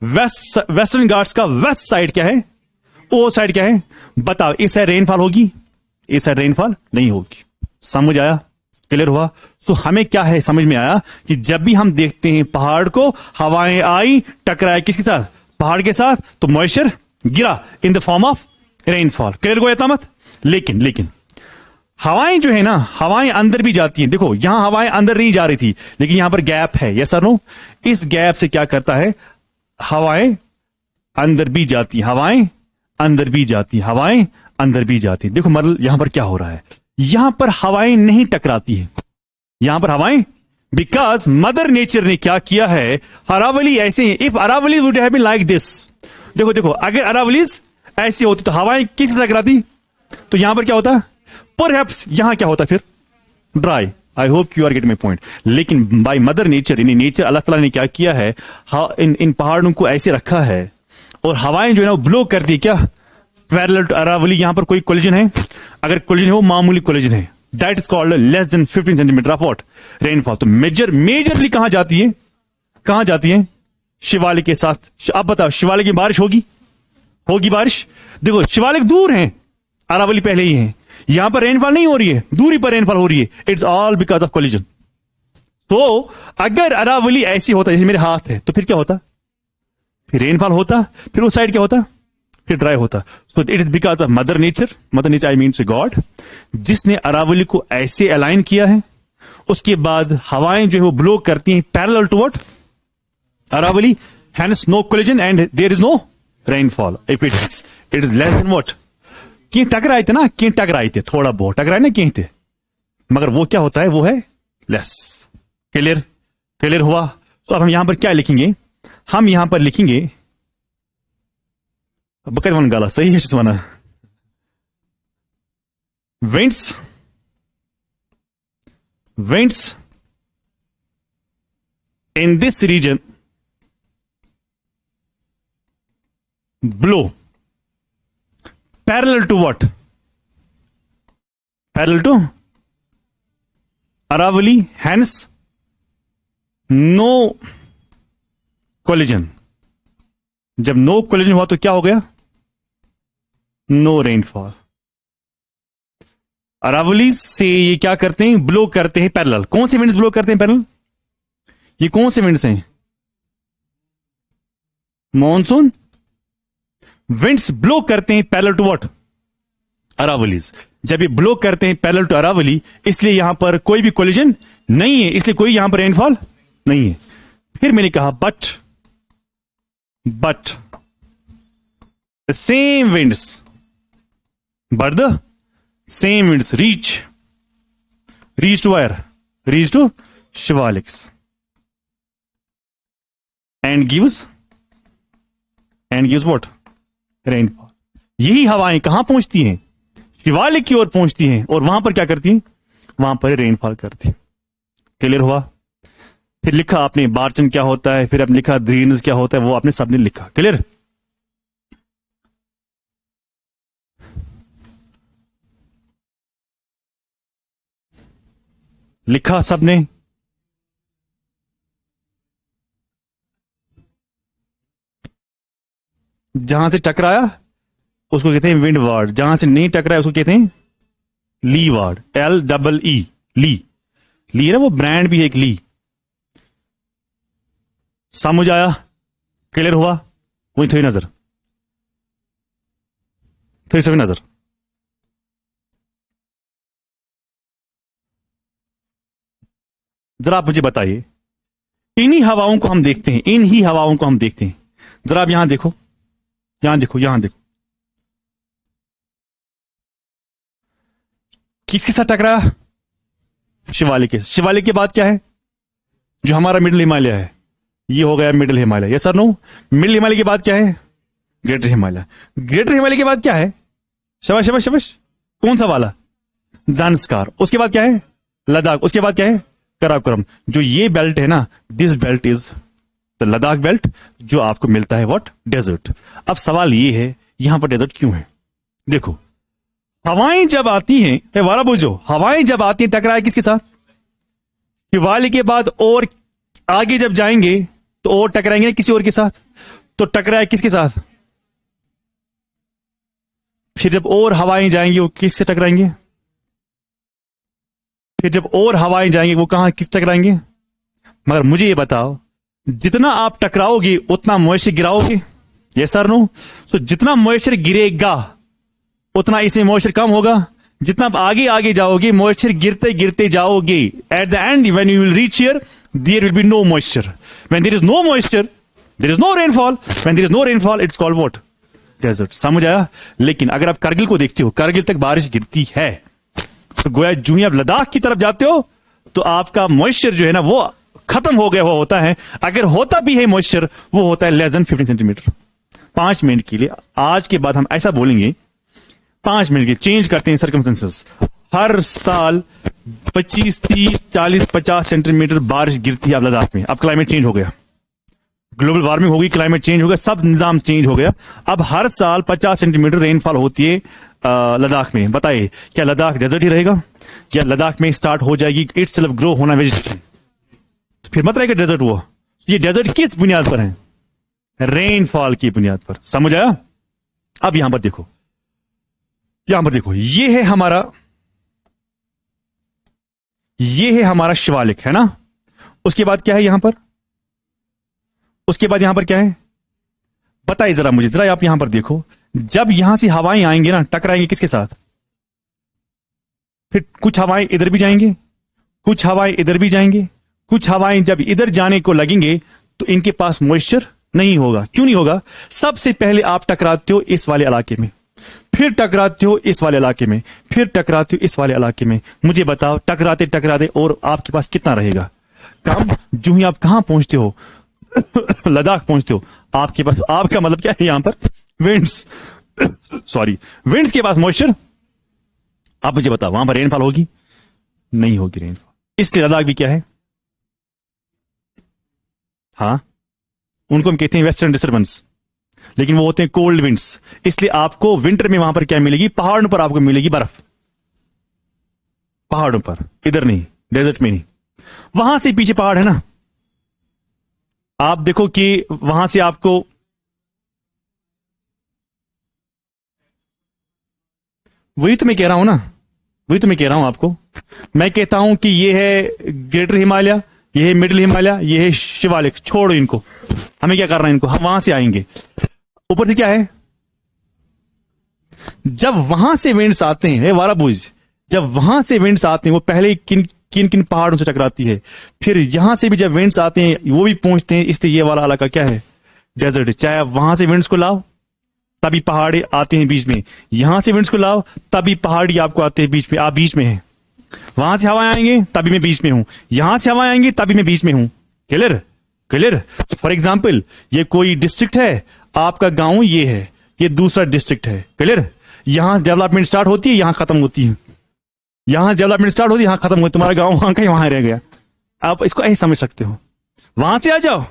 वेस्टर्न घाट्स का वेस्ट साइड क्या है? ओ साइड क्या है? बताओ। इस साइड रेनफॉल होगी, इस साइड रेनफॉल नहीं होगी। समझ आया? क्लियर हुआ? सो हमें क्या है समझ में आया कि जब भी हम देखते हैं पहाड़ को, हवाएं आई, टकराए किसके साथ? पहाड़ के साथ, तो मॉइस्चर गिरा in the form of rainfall. Clear हो जाता मत? लेकिन हवाएं जो है ना, हवाएं अंदर भी जाती हैं। देखो यहां हवाएं अंदर नहीं जा रही थी, लेकिन यहां पर गैप है। यस और नो? इस गैप से क्या करता है? हवाएं अंदर भी जाती, हवाएं अंदर भी जाती, हवाएं अंदर भी जाती। देखो मतलब यहां पर क्या हो रहा है, यहां पर हवाएं नहीं टकराती है, यहां पर हवाएं, बिकॉज मदर नेचर ने क्या किया है, अरावली ऐसे, if Aravalli would have been like this, देखो देखो अगर अरावलीज ऐसी होती तो हवाएं किससे टकराती, तो यहां पर क्या होता, परहैप्स यहां क्या होता फिर, dry. I hope you are get my point. लेकिन by mother nature, in nature Allah ताला ने क्या किया है, इन पहाड़ों को ऐसे रखा है और हवाएं जो है ना वो ब्लो करती है क्या, पैरेलल टू अरावली। यहां पर कोई कोलिजन है, अगर कोलिजन है वो मामूली कोलिजन है, that is called less than 15 centimetre of what, rainfall. तो मेजरली कहां जाती है, कहां जाती है, शिवालिक के साथ। अब बताओ शिवालिक में बारिश होगी, होगी बारिश, देखो शिवालिक दूर है, अरावली पहले ही है, यहां पर रेनफॉल नहीं हो रही है, दूरी पर रेनफॉल हो रही है, it's all because of collision. तो अगर अरावली ऐसी होता जैसे मेरे हाथ है तो फिर क्या होता, फिर रेनफॉल होता, फिर उस साइड क्या होता, फिर ड्राई होता। सो it is because of mother nature, mother nature I mean God, जिसने अरावली को ऐसे अलाइन किया है। उसके बाद हवाएं जो है वो ब्लो करती हैं parallel to what, Aravalli, hence no collision and there is no rainfall. If it is less than what, कहीं टकराए थे ना, कहीं टकराए थे, थोड़ा बहुत टकराए ना कहीं थे, मगर वो क्या होता है, वो है लेस। क्लियर, क्लियर हुआ। तो अब हम यहां पर क्या लिखेंगे, हम यहां पर लिखेंगे बकत वन गाला सही है सुना, winds, winds in this region blow parallel to what, parallel to Aravalli, hence no collision. जब नो कोलिजन हुआ तो क्या हो गया, नो रेनफॉल। अरावली से ये क्या करते हैं, ब्लो करते हैं पैरेलल। कौन से विंड्स ब्लो करते हैं पैरेलल, ये कौन से विंड्स हैं, मॉनसून विंड्स ब्लो करते हैं पैरेलल टू व्हाट, अरावलीज। जब ये ब्लो करते हैं पैरेलल टू अरावली, इसलिए यहां पर कोई भी कोलिजन नहीं है, इसलिए कोई यहां पर रेनफॉल नहीं है। फिर मैंने कहा but the same winds, but the same winds reach to where, reach to Shivaliks and gives what, rainfall। यही हवाएं कहां पहुंचती हैं, शिवालिक की ओर पहुंचती हैं और वहां पर क्या करती हैं, वहां पर रेनफॉल करती है। क्लियर हुआ। फिर लिखा आपने बारचन क्या होता है, फिर आपने लिखा ड्रेन्स क्या होता है, वो आपने सबने लिखा। क्लियर, लिखा सबने। जहां से टकराया उसको कहते हैं विंड वार्ड, जहां से नहीं टकराया उसको कहते हैं ली वार्ड, LEE, ली। ली है ना, वो ब्रांड भी है एक ली। समझ आया, क्लियर हुआ। वही थोड़ी नजर, फिर से नजर। जरा आप मुझे बताइए, इन्हीं हवाओं को हम देखते हैं, इन ही हवाओं को हम देखते हैं। जरा आप यहां देखो, यहां देखो, यहां देखो, किसके साथ टकराया, शिवालिक के। शिवालिक के बाद क्या है, जो हमारा मिडिल हिमालय है, ये हो गया middle Himalaya. Yes sir no, middle Himalaya के बाद क्या है, ग्रेटर हिमालय। ग्रेटर हिमालय के बाद क्या है, शबाश शबाश शबाश, कौन सा वाला, जांस्कार। उसके बाद क्या है, लद्दाख। उसके बाद क्या है, कराकोरम। जो ये बेल्ट है ना, this belt is the Ladakh belt, जो आपको मिलता है व्हाट, डेजर्ट। अब सवाल ये है, यहां पर डेजर्ट क्यों है। देखो हवाएं जब आती हैं, वाला बुझो, हवाएं जब आती हैं टकराए किसके साथ, शिवालिक के बाद, और आगे जब जाएंगे तो और टकराएंगे किसी और के साथ, तो टकराए किसके साथ, फिर जब और हवाएं जाएंगी वो किससे टकराएंगे, फिर जब और हवाएं जाएंगी वो कहां, किस टकराएंगे। मगर मुझे ये बताओ, जितना आप टकराओगे उतना मॉइस्चर गिराओगे, यस सर नो। तो जितना मॉइस्चर गिरेगा उतना इसमें मॉइस्चर कम होगा। जितना आप आगे आगे जाओगे मॉइस्चर गिरते गिरते जाओगे, at the end when you will reach here there will be no moisture. When there is no moisture there is no rainfall, when there is no rainfall it's called what, desert. समझ आया? लेकिन अगर आप करगिल को देखते हो, करगिल तक बारिश गिरती है, तो गोया जूं ही आप लद्दाख की तरफ जाते हो तो आपका मॉइस्चर जो है ना वो खत्म हो गया हुआ होता है। अगर होता भी है मॉइस्चर, वो होता है लेस देन 15 सेंटीमीटर। 5 मिनट के लिए, आज के बाद हम ऐसा बोलेंगे, 5 मिनट के चेंज करते हैं सर्कमस्टेंसेस। हर साल 25, 30, 40, 50 सेंटीमीटर बारिश गिरती है अब लद्दाख में। अब क्लाइमेट चेंज हो गया, ग्लोबल वार्मिंग होगी, क्लाइमेट चेंज हो गया, सब निजाम चेंज हो गया। अब हर साल 50 सेंटीमीटर रेनफॉल होती है लद्दाख में। बताइए, क्या लद्दाख डेजर्ट ही रहेगा, या लद्दाख में स्टार्ट हो जाएगी इट्स सेल्फ ग्रो होना वेजिटेशन? तो फिर मत रहेगा डेजर्ट। वो ये डेजर्ट किस बुनियाद पर है? रेनफॉल की बुनियाद पर। समझ आया? अब यहां पर देखो, यहां पर देखो, ये है हमारा शिवालिक, है ना? उसके बाद क्या है यहां पर? उसके बाद यहां पर क्या है बताइए जरा मुझे, जरा आप यहां पर देखो। जब यहां से हवाएं आएंगे ना, टकराएंगे किसके साथ? फिर कुछ हवाएं इधर भी जाएंगे, कुछ हवाएं इधर भी जाएंगे, कुछ हवाएं जब इधर जाने को लगेंगे तो इनके पास मॉइस्चर नहीं होगा। क्यों नहीं होगा? सबसे पहले आप टकराते हो इस वाले इलाके में, फिर टकराते हो इस वाले इलाके में, फिर टकराते हो इस वाले इलाके में। मुझे बताओ, टकराते टकराते और आपके पास कितना रहेगा? कम। जो ही आप कहां पहुंचते हो, लद्दाख पहुंचते हो, आपके पास, आपका मतलब क्या है यहां पर? विंड्स, सॉरी, विंड्स के पास मॉइस्चर। आप मुझे बताओ, वहां पर रेनफॉल होगी? नहीं होगी रेनफॉल। इसलिए लद्दाख भी क्या है? हाँ, उनको हम कहते हैं वेस्टर्न डिस्टर्बेंस, लेकिन वो होते हैं कोल्ड विंड्स। इसलिए आपको विंटर में वहां पर क्या मिलेगी? पहाड़ों पर आपको मिलेगी बर्फ, पहाड़ों पर, इधर नहीं, डेजर्ट में नहीं। वहां से पीछे पहाड़ है ना, आप देखो कि वहां से आपको, वही तो मैं कह रहा हूं ना, वही तो मैं कह रहा हूं आपको। मैं कहता हूं कि ये है ग्रेटर हिमालय, ये है मिडिल हिमालय, ये है शिवालिक। छोड़ो इनको, हमें क्या करना है इनको, हम वहां से आएंगे। ऊपर से क्या है? जब वहां से विंड्स आते हैं, वाराबुज, जब वहां से विंड्स आते हैं, वो पहले किन किन किन पहाड़ों से टकराती है, फिर यहां से भी जब विंड्स आते हैं वो भी पहुंचते हैं। इसलिए ये वाला इलाका क्या है? डेजर्ट है। चाहे आप वहां से विंड्स को लाओ तभी पहाड़ी आते हैं बीच में, यहां से विंड्स को लाओ तभी पहाड़ी आपको आते हैं बीच में, आप बीच में हैं। वहां से हवाएं आएंगे तभी मैं बीच में हूं, यहां से हवाएं आएंगी तभी मैं बीच में हूं। क्लियर? क्लियर? फॉर एग्जाम्पल, ये कोई डिस्ट्रिक्ट है, आपका गांव ये है, ये दूसरा डिस्ट्रिक्ट है। क्लियर? यहां से डेवलपमेंट स्टार्ट होती है, यहां खत्म होती है, यहां डेवलपमेंट स्टार्ट होती है, यहां खत्म होती है। तुम्हारा गांव वहां का वहां रह गया। आप इसको ऐसे समझ सकते हो। वहां से आ जाओ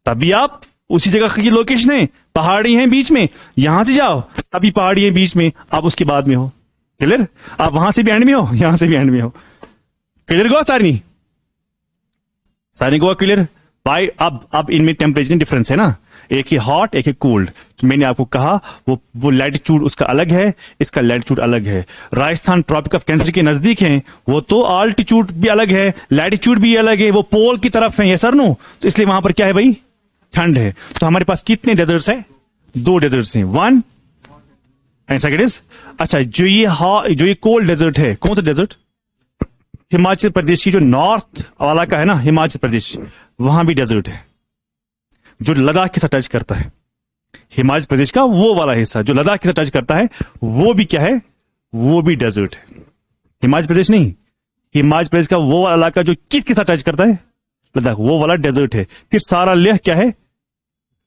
तभी आप उसी जगह की लोकेशन है, पहाड़ी है बीच में, यहां से जाओ तभी पहाड़ी है बीच में, आप उसके बाद में हो। क्लियर? आप वहां से भी एंड में हो, यहां से भी एंड में हो। क्लियर गोवा सारनी? सारनी गोवा क्लियर? भाई अब इनमें टेम्परेचर डिफरेंस है ना, एक ही हॉट एक ही कोल्ड। तो मैंने आपको कहा वो लैटिट्यूड उसका अलग है, इसका लैटिट्यूड अलग है। राजस्थान ट्रॉपिक ऑफ कैंसर के नजदीक है, वो तो आल्टीट्यूड भी अलग है, लैटिट्यूड भी अलग है, वो पोल की तरफ है, ये सर नो। तो इसलिए वहां पर क्या है भाई? ठंड है। तो हमारे पास कितने डेजर्ट्स है? 2 डेजर्ट्स हैं, 1 एंड सेकंड इज, अच्छा, जो ये कोल्ड डेजर्ट है, कौन सा डेजर्ट? हिमाचल प्रदेश की जो नॉर्थ वाला का है ना, हिमाचल प्रदेश, वहां भी डेजर्ट है जो लद्दाख के साथ टच करता है। हिमाचल प्रदेश का वो वाला हिस्सा जो लद्दाख के साथ टच करता है, वो भी क्या है? वो भी डेजर्ट है। हिमाचल प्रदेश नहीं, हिमाचल प्रदेश का वो वाला इलाका जो किसके साथ टच करता है? लद्दाख, वो वाला डेजर्ट है। फिर सारा लेह क्या है?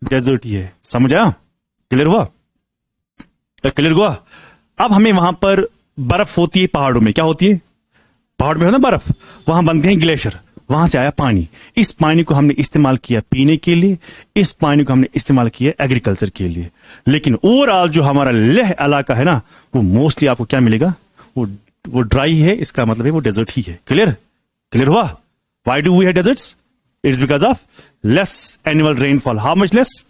डेजर्ट ही है। समझ आया? क्लियर हुआ? क्लियर हुआ? अब हमें वहां पर बर्फ होती है, पहाड़ों में क्या होती है? पहाड़ में हो ना बर्फ, वहां बनते हैं ग्लेशियर, वहां से आया पानी। इस पानी को हमने इस्तेमाल किया पीने के लिए, इस पानी को हमने इस्तेमाल किया एग्रीकल्चर के लिए। लेकिन ओवरऑल जो हमारा लेह इलाका है ना, वो मोस्टली आपको क्या मिलेगा? वो ड्राई है, इसका मतलब है वो डेजर्ट ही है। क्लियर? क्लियर हुआ? Why do we have deserts? It's because of less annual rainfall. How much less?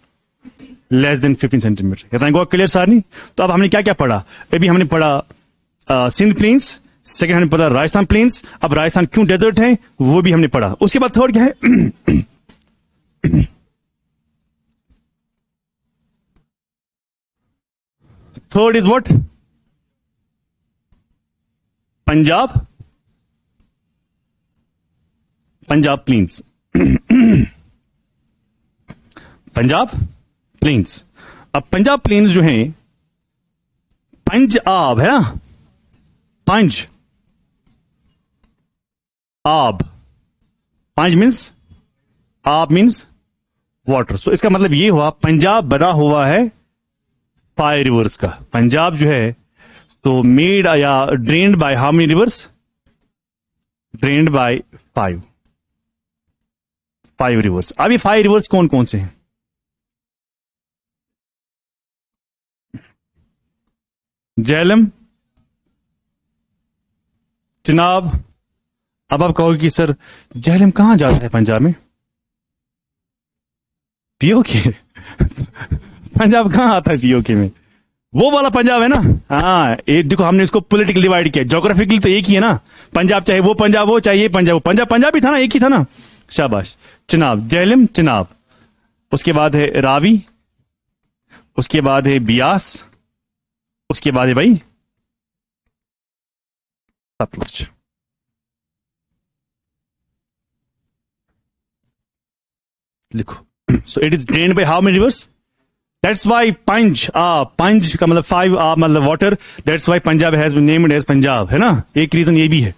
Less than 15 centimetre. कहता है क्लियर सारनी? तो अब हमने क्या क्या पढ़ा? अभी हमने पढ़ा सिंध प्लेन्स, सेकंड हमने पढ़ा राजस्थान प्लेन्स। अब राजस्थान क्यों डेजर्ट है वो भी हमने पढ़ा। उसके बाद थर्ड क्या है? Third is what? Punjab plains. Punjab plains. अब पंजाब प्लेन्स जो हैं, पंज आब है ना, पंज आब, पंज मीन्स, आब मीन्स वाटर। सो इसका मतलब ये हुआ पंजाब बना हुआ है 5 रिवर्स का। पंजाब जो है तो मेड या drained by how many rivers? Drained by 5 rivers. अब ये 5 रिवर्स कौन कौन से हैं? झेलम, चिनाब। अब आप कहोगे कि सर झेलम कहां जाता है पंजाब में? पीओके पंजाब कहां आता है पीओके में? वो वाला पंजाब है ना। हाँ, एक देखो हमने इसको पॉलिटिकल डिवाइड किया, ज्योग्राफिकली तो एक ही है ना पंजाब, चाहे वो पंजाब हो चाहे ये पंजाब हो, पंजाब ही था ना, एक ही था ना। शाबाश। चिनाब, झेलम, चिनाब। उसके बाद है रावी, उसके बाद है बियास, उसके बाद है भाई सतलुज। लिखो। So it is drained by how many rivers? That's why पंज, पंज का मतलब 5 मतलब water, that's why Punjab has been named as Punjab, है ना। एक रीजन ये भी है।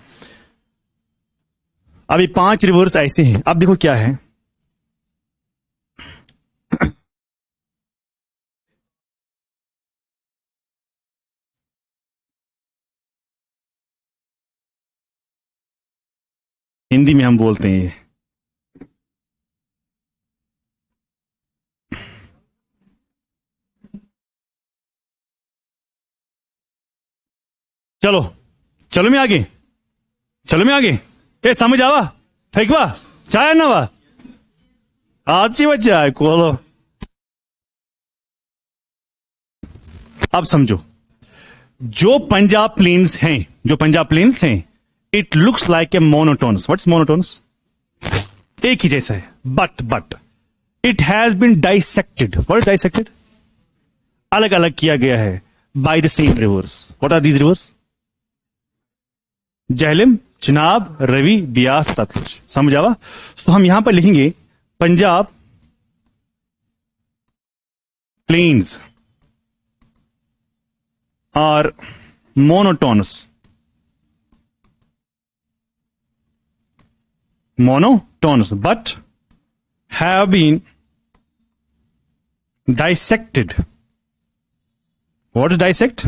अब ये 5 रिवर्स ऐसे हैं। अब देखो क्या है, हिंदी में हम बोलते हैं ये। चलो चलो मैं आगे, चलो मैं आगे। ए समझ आवा फेंकवा चाय ना वा अच्छी बच्चा है कोलो। अब समझो, जो पंजाब प्लेन्स हैं, जो पंजाब प्लेन्स हैं, it looks like a monotonous. What's monotonous? एक ही जैसा है, but it has been dissected. What is dissected? अलग अलग किया गया है by the same rivers. What are these rivers? Jhelum, Chenab, Ravi, Beas, Sutlej. समझ आवा? तो हम यहां पर लिखेंगे Punjab plains are monotonous, but have been dissected. What is dissect?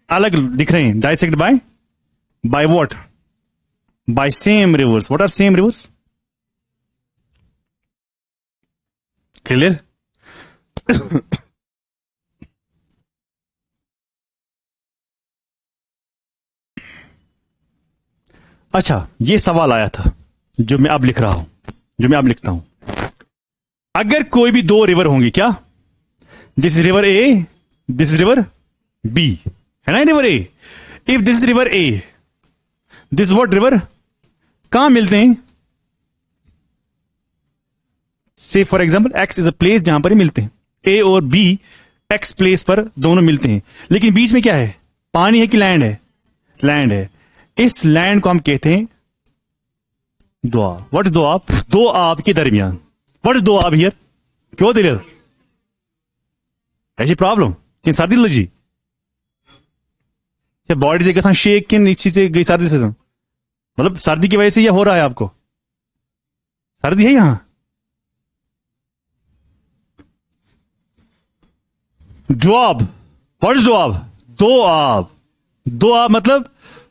अलग दिख रहे हैं। Dissect by what? By same rivers. What are same rivers? Clear? अच्छा, ये सवाल आया था जो मैं अब लिख रहा हूं, जो मैं अब लिखता हूं। अगर कोई भी 2 रिवर होंगी, क्या? This river A, this river B, है ना river A. If this river A, this what river, कहां मिलते हैं? Say for example X is a place जहां पर मिलते हैं। ए और बी एक्स प्लेस पर दोनों मिलते हैं, लेकिन बीच में क्या है? पानी है कि लैंड है? लैंड है। इस लैंड को हम कहते हैं दोआब। What is Doab? दो आब के दरमियान। What is Doab here? क्यों दिल ऐसी प्रॉब्लम कि सर्दी लो जी बॉडी जगह शेक के नीचे से गई सर्दी से, मतलब सर्दी की वजह से यह हो रहा है आपको? सर्दी है यहां? Doab, what is Doab? दो आब। दो आब मतलब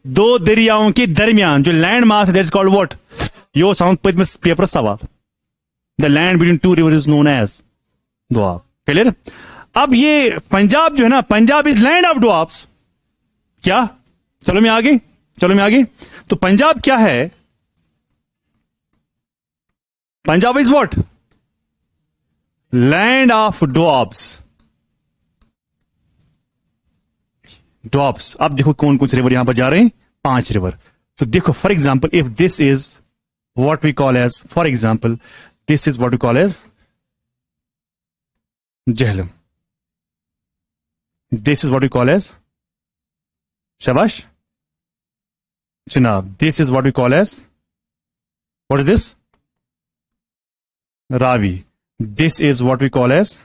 2 दरियाओं के दरमियान जो लैंड मास है, दैट्स कॉल्ड व्हाट? यो साउंड पद पेपर सवाल। The land between 2 river is known as Doab. Clear? अब ये पंजाब जो है ना, Punjab is land of Doabs. क्या? चलो मैं आगे, चलो मैं आगे। तो पंजाब क्या है? Punjab is what? Land of doabs. ड्रॉप्स। अब देखो कौन कौन से रिवर यहां पर जा रहे हैं? 5 रिवर। तो देखो for example, if this is what we call as, for example this is what we call as Jhelum, this is what we call as शाबाश Chenab, this is what we call as what is this? Ravi, this is what we call as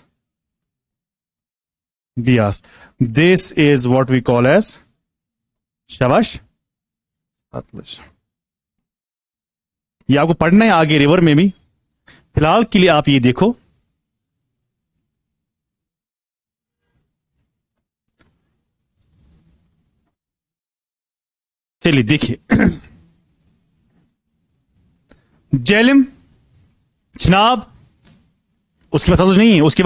Beas, this is what we call as शाबाश सतलुज। ये आपको पढ़ना है आगे river में भी, फिलहाल के लिए आप ये देखो। चलिए देखिए, झेलम, चिनाब, उसके बाद सतलुज नहीं है, उसके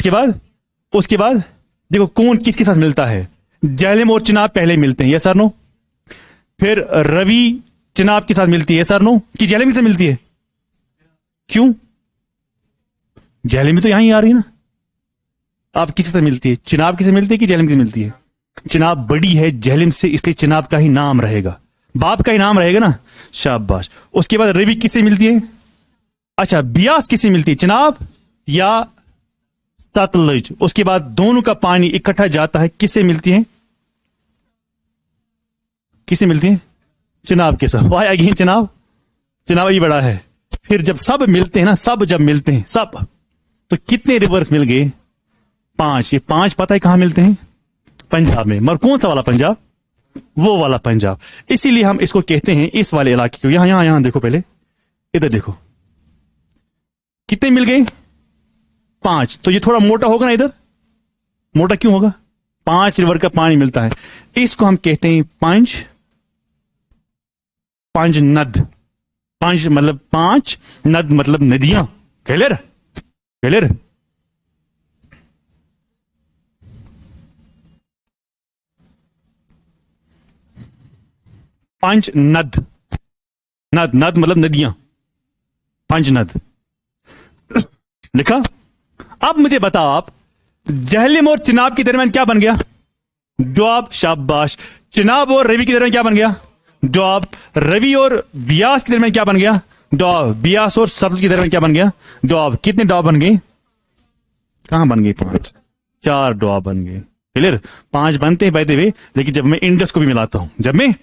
बाद देखो कौन किसके साथ मिलता है। झेलम और चिनाब पहले मिलते हैं, यस और नो। फिर रवि चिनाब के साथ मिलती है, यस और नो। कि झेलम से मिलती है? क्यों? झेलम तो यहां ही आ रही है ना। आप किसी से मिलती है? चिनाब किसे मिलती है कि झेलम से मिलती है? चिनाब बड़ी है झेलम से, इसलिए चिनाब का ही नाम रहेगा, बाप का ही नाम रहेगा ना। शाबाश। उसके बाद रवि किससे मिलती है? अच्छा, बियास किससे मिलती है, चिनाब या सतलुज? उसके बाद दोनों का पानी इकट्ठा जाता है, किससे मिलती है? किससे मिलती है? चिनाब के साथ। Why again Chenab? चिनाब ही बड़ा है। फिर जब सब मिलते हैं ना, जब मिलते हैं सब, तो कितने रिवर्स मिल गए? 5। ये 5 पता है कहां मिलते हैं? पंजाब में। मगर कौन सा वाला पंजाब? वो वाला पंजाब। इसीलिए हम इसको कहते हैं, इस वाले इलाके को। यहां देखो, पहले इधर देखो, कितने मिल गए? 5। तो ये थोड़ा मोटा होगा ना इधर। मोटा क्यों होगा? 5 रिवर का पानी मिलता है। इसको हम कहते हैं पंज नद। पंज मतलब 5, नद मतलब नदियां। क्लियर? पंज नद, नद मतलब नदियां, पंज नद लिखा। अब मुझे बताओ आप, झेलम और चिनाब के दरमियान क्या बन गया? जवाब। शाबाश। चिनाब और रवि के दरमियान क्या बन गया? जवाब। रवि और बियास के दरमियान क्या बन गया? जवाब। बियास और सतलुज के दरमियान क्या बन गया? जवाब। कितने डॉब बन गए? कहां बन गए? 5। 4 डॉब बन गए। क्लियर? 5 बनते हैं बाय द वे, लेकिन जब मैं इंडस को भी मिलाता हूं,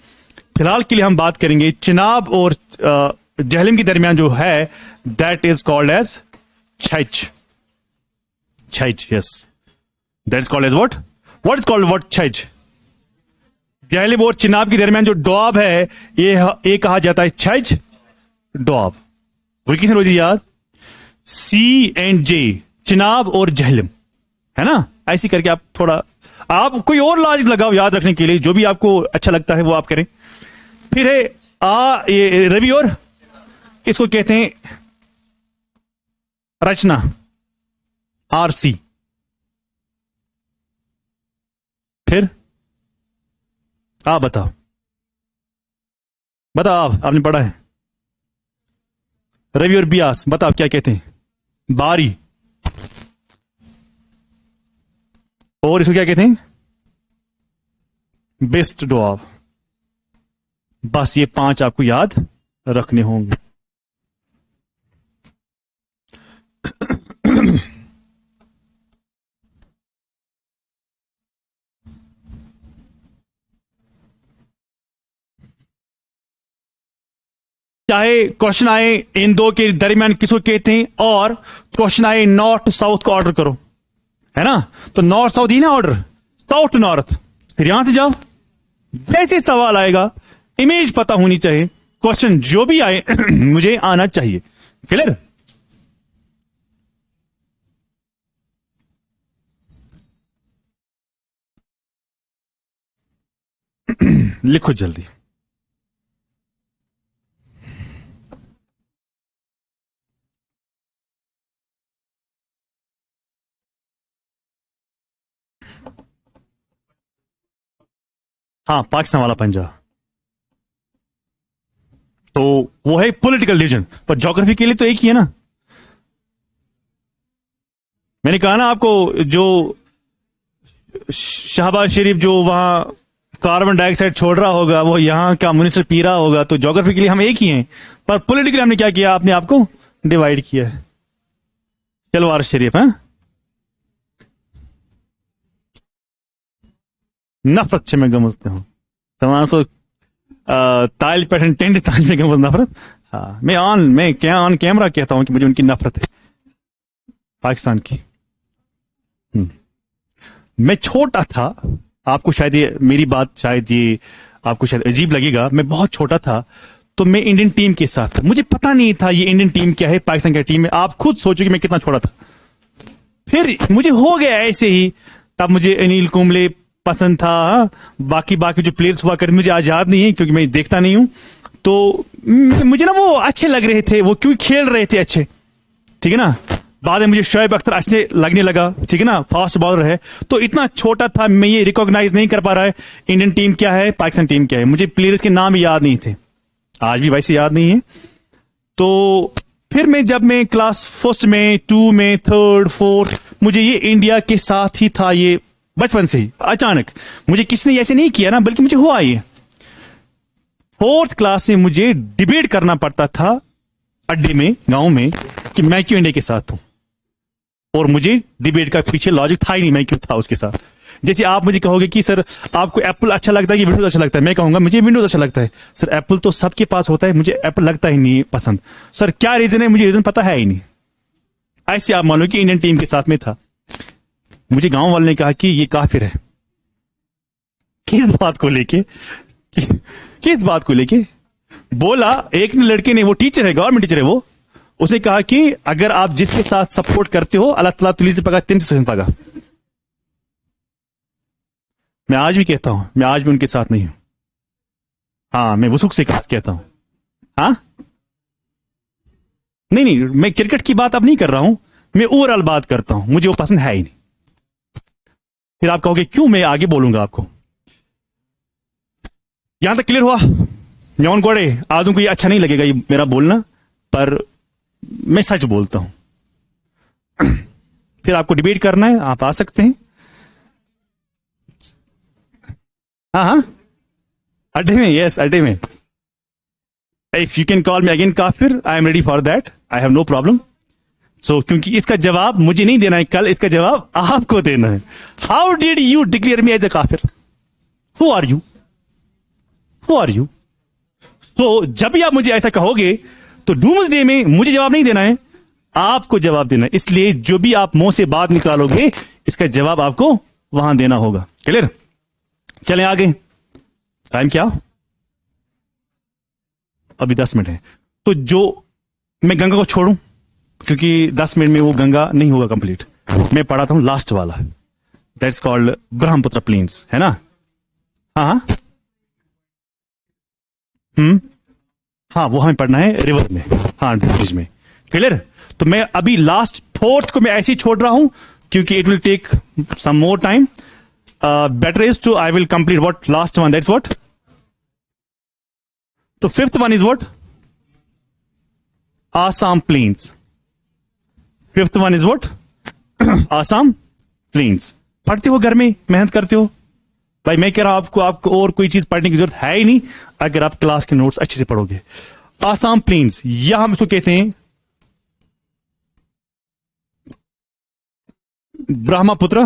फिलहाल के लिए हम बात करेंगे चिनाब और झेलम के दरमियान जो है, that is called as Chaj. Yes, that is called as what is called Chaj. Jhelum और चिनाब के दरमियान जो डॉब है, ये कहा जाता है छज डॉब। वो किसने रोजी याद? C&J, चिनाब और झेलम, है ना। ऐसी करके आप थोड़ा, आप कोई और लॉजिक लगाओ याद रखने के लिए, जो भी आपको अच्छा लगता है वो आप करें। फिर है ये रवि, और इसको कहते हैं रचना, RC। फिर आप बताओ आपने पढ़ा है? रवि और बियास, बताओ क्या कहते हैं? बारी। और इसको क्या कहते हैं? बेस्ट डॉब। बस ये 5 आपको याद रखने होंगे। चाहे क्वेश्चन आए इन दो के दरमियान किसको कहते हैं, और क्वेश्चन आए नॉर्थ साउथ का ऑर्डर करो, है ना। तो नॉर्थ साउथ ही ना ऑर्डर, साउथ नॉर्थ। फिर यहां से जाओ, जैसे सवाल आएगा इमेज पता होनी चाहिए, क्वेश्चन जो भी आए मुझे आना चाहिए। क्लियर? लिखो जल्दी। हाँ, पाकिस्तान वाला पंजाब तो वो है पॉलिटिकल रीजन, पर ज्योग्राफी के लिए तो एक ही है ना। मैंने कहा ना आपको, जो शहबाज शरीफ जो वहां कार्बन डाइऑक्साइड छोड़ रहा होगा, वो यहां का मिनिस्टर पी रहा होगा, तो ज्योग्राफी के लिए हम एक ही हैं, पर पॉलिटिकली हमने क्या किया, अपने आप को डिवाइड किया है। शलवार शरीफ है नफरत से मैं गमजते हूँ तमाम सो ताल पैटर्न टेंड ताज में गमज नफरत। हाँ, मैं ऑन कैमरा कहता हूं कि मुझे उनकी नफरत है। पाकिस्तान की। मैं छोटा था, आपको शायद ये मेरी बात शायद ये आपको शायद अजीब लगेगा, मैं बहुत छोटा था तो मैं इंडियन टीम के साथ था, मुझे पता नहीं था ये इंडियन टीम क्या है, पाकिस्तान क्या टीम है। आप खुद सोचो कि मैं कितना छोटा था। फिर मुझे हो गया ऐसे ही, तब मुझे अनिल कुंबले पसंद था, बाकी बाकी जो प्लेयर्स हुआ करते मुझे आज याद नहीं है क्योंकि मैं देखता नहीं हूं। तो मुझे ना वो अच्छे लग रहे थे, वो क्यों खेल रहे थे अच्छे, ठीक है ना। बाद में मुझे शोएब अख्तर अच्छे लगने लगा, ठीक है ना, फास्ट बॉलर है। तो इतना छोटा था मैं ये रिकॉग्नाइज नहीं कर पा रहा है इंडियन टीम क्या है, पाकिस्तान टीम क्या है। मुझे प्लेयर्स के नाम याद नहीं थे, आज भी वैसे याद नहीं है। तो फिर जब मैं क्लास फर्स्ट में, 2 में, 3rd 4th, मुझे ये इंडिया के साथ ही था, ये बचपन से ही अचानक मुझे किसी ने ऐसे नहीं किया ना, बल्कि मुझे हुआ ये 4th क्लास में मुझे डिबेट करना पड़ता था अड्डे में, गांव में, कि मैं क्यों इंडिया के साथ हूं। और मुझे डिबेट का पीछे लॉजिक था ही नहीं, मैं क्यों था उसके साथ। जैसे आप मुझे कहोगे कि सर आपको एप्पल अच्छा लगता है कि विंडोज अच्छा लगता है, मैं कहूंगा मुझे विंडोज अच्छा लगता है। सर एप्पल तो सबके पास होता है, मुझे एप्पल लगता ही नहीं पसंद। सर क्या रीजन है, मुझे रीजन पता है ही नहीं। ऐसे आप मान लो कि इंडियन टीम के साथ में था, मुझे गांव वाले ने कहा कि ये काफिर है। किस बात को लेके, किस बात को लेके बोला, एक लड़के ने, वो टीचर है, गवर्नमेंट टीचर है, वो उसने कहा कि अगर आप जिसके साथ सपोर्ट करते हो अल्लाह ताला तुली से पगा, तिन से पगा। मैं आज भी कहता हूं, मैं आज भी उनके साथ नहीं हूं। हाँ, मैं वसुक से कहता हूं। हाँ, नहीं नहीं, मैं क्रिकेट की बात अब नहीं कर रहा हूं, मैं ओवरऑल बात करता हूं, मुझे वो पसंद है ही नहीं। फिर आप कहोगे क्यों, मैं आगे बोलूंगा आपको। यहां तक क्लियर हुआ। न्योन गोड़े आदमी को ये अच्छा नहीं लगेगा ये मेरा बोलना, पर मैं सच बोलता हूं। फिर आपको डिबेट करना है, आप आ सकते हैं। हाँ हाँ, अड्डे में, यस अड्डे में। If you can call me again काफिर, I am ready for that, I have no problem. So क्योंकि इसका जवाब मुझे नहीं देना है कल, इसका जवाब आपको देना है। How did you declare me as a काफिर? Who are you? Who are you? तो जब भी आप मुझे ऐसा कहोगे तो डूम्सडे में मुझे जवाब नहीं देना है, आपको जवाब देना है। इसलिए जो भी आप मुंह से बात निकालोगे इसका जवाब आपको वहां देना होगा। क्लियर? चलें आगे। टाइम क्या, अभी 10 मिनट है। तो जो मैं गंगा को छोड़ूं क्योंकि 10 मिनट में वो गंगा नहीं होगा कंप्लीट। मैं पढ़ाता हूं लास्ट वाला, दैट्स कॉल्ड ब्रह्मपुत्र प्लेन्स, है ना। हाँ हाँ, हाँ, वो हमें पढ़ना है रिवर में, हाँ ब्रिज में। क्लियर? तो मैं अभी लास्ट 4th को मैं ऐसे ही छोड़ रहा हूं क्योंकि it will take some more time. Better is to I will complete what last one, that's what. तो 5th one is what? Assam plains. 5th one is what? Assam plains. पढ़ते हो घर में, मेहनत करते हो भाई। मैं कह रहा हूं आपको और कोई चीज पढ़ने की जरूरत है ही नहीं अगर आप क्लास के नोट्स अच्छे से पढ़ोगे। आसाम प्लेन्स, यहां हम इसको कहते हैं ब्रह्मपुत्र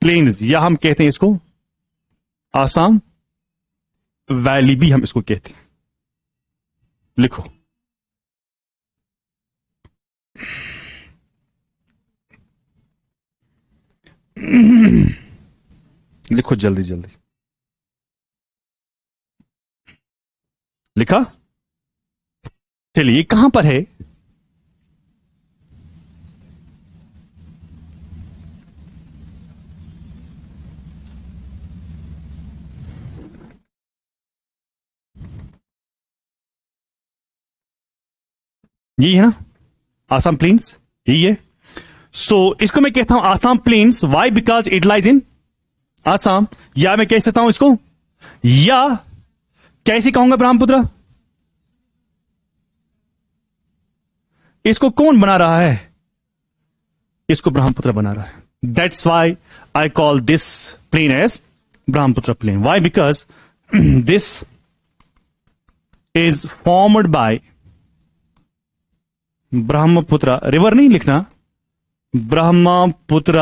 प्लेन्स, या हम कहते हैं इसको आसाम वैली भी हम इसको कहते हैं। लिखो, लिखो जल्दी जल्दी। लिखा? चलिए, कहां पर है? यही है ना आसाम प्लेन्स, यही है। सो इसको मैं कहता हूं Assam plains. Why? Because it lies in Assam. या मैं कह सकता हूं इसको, या कैसे कहूंगा ब्रह्मपुत्र? इसको कौन बना रहा है? इसको ब्रह्मपुत्र बना रहा है। That's why I call this plain as Brahmaputra plain. Why? Because this is formed by Brahmaputra river, नहीं लिखना, ब्रह्मपुत्र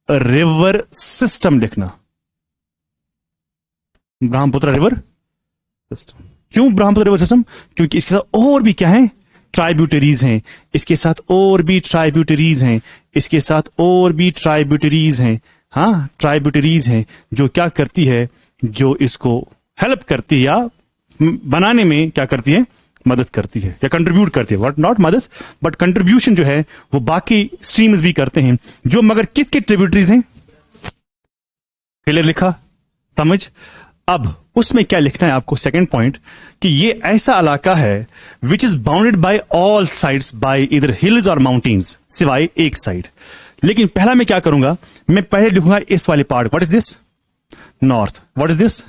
रिवर सिस्टम लिखना। Brahmaputra river system. क्यों ब्रह्मपुत्र रिवर सिस्टम? क्योंकि इसके साथ और भी क्या है, ट्राइब्यूटरीज हैं, इसके साथ और भी ट्राइब्यूटरीज हैं, इसके साथ और भी ट्राइब्यूटरीज हैं। हाँ, ट्राइब्यूटरीज हैं जो क्या करती है, जो इसको हेल्प करती है या बनाने में क्या करती है, मदद करती है या कंट्रीब्यूट करती है। व्हाट, नॉट मदद बट कंट्रीब्यूशन जो है वो बाकी स्ट्रीम्स भी करते हैं, जो मगर किसके ट्रिब्यूटरीज हैं। क्लियर लिखा, समझ। अब उसमें क्या लिखना है आपको, सेकंड पॉइंट, कि ये ऐसा इलाका है which is bounded by all sides by इधर हिल्स और माउंटेन्स, सिवाय एक साइड। लेकिन पहला मैं क्या करूंगा, मैं पहले लिखूंगा इस वाले part. What is this, north. What is this,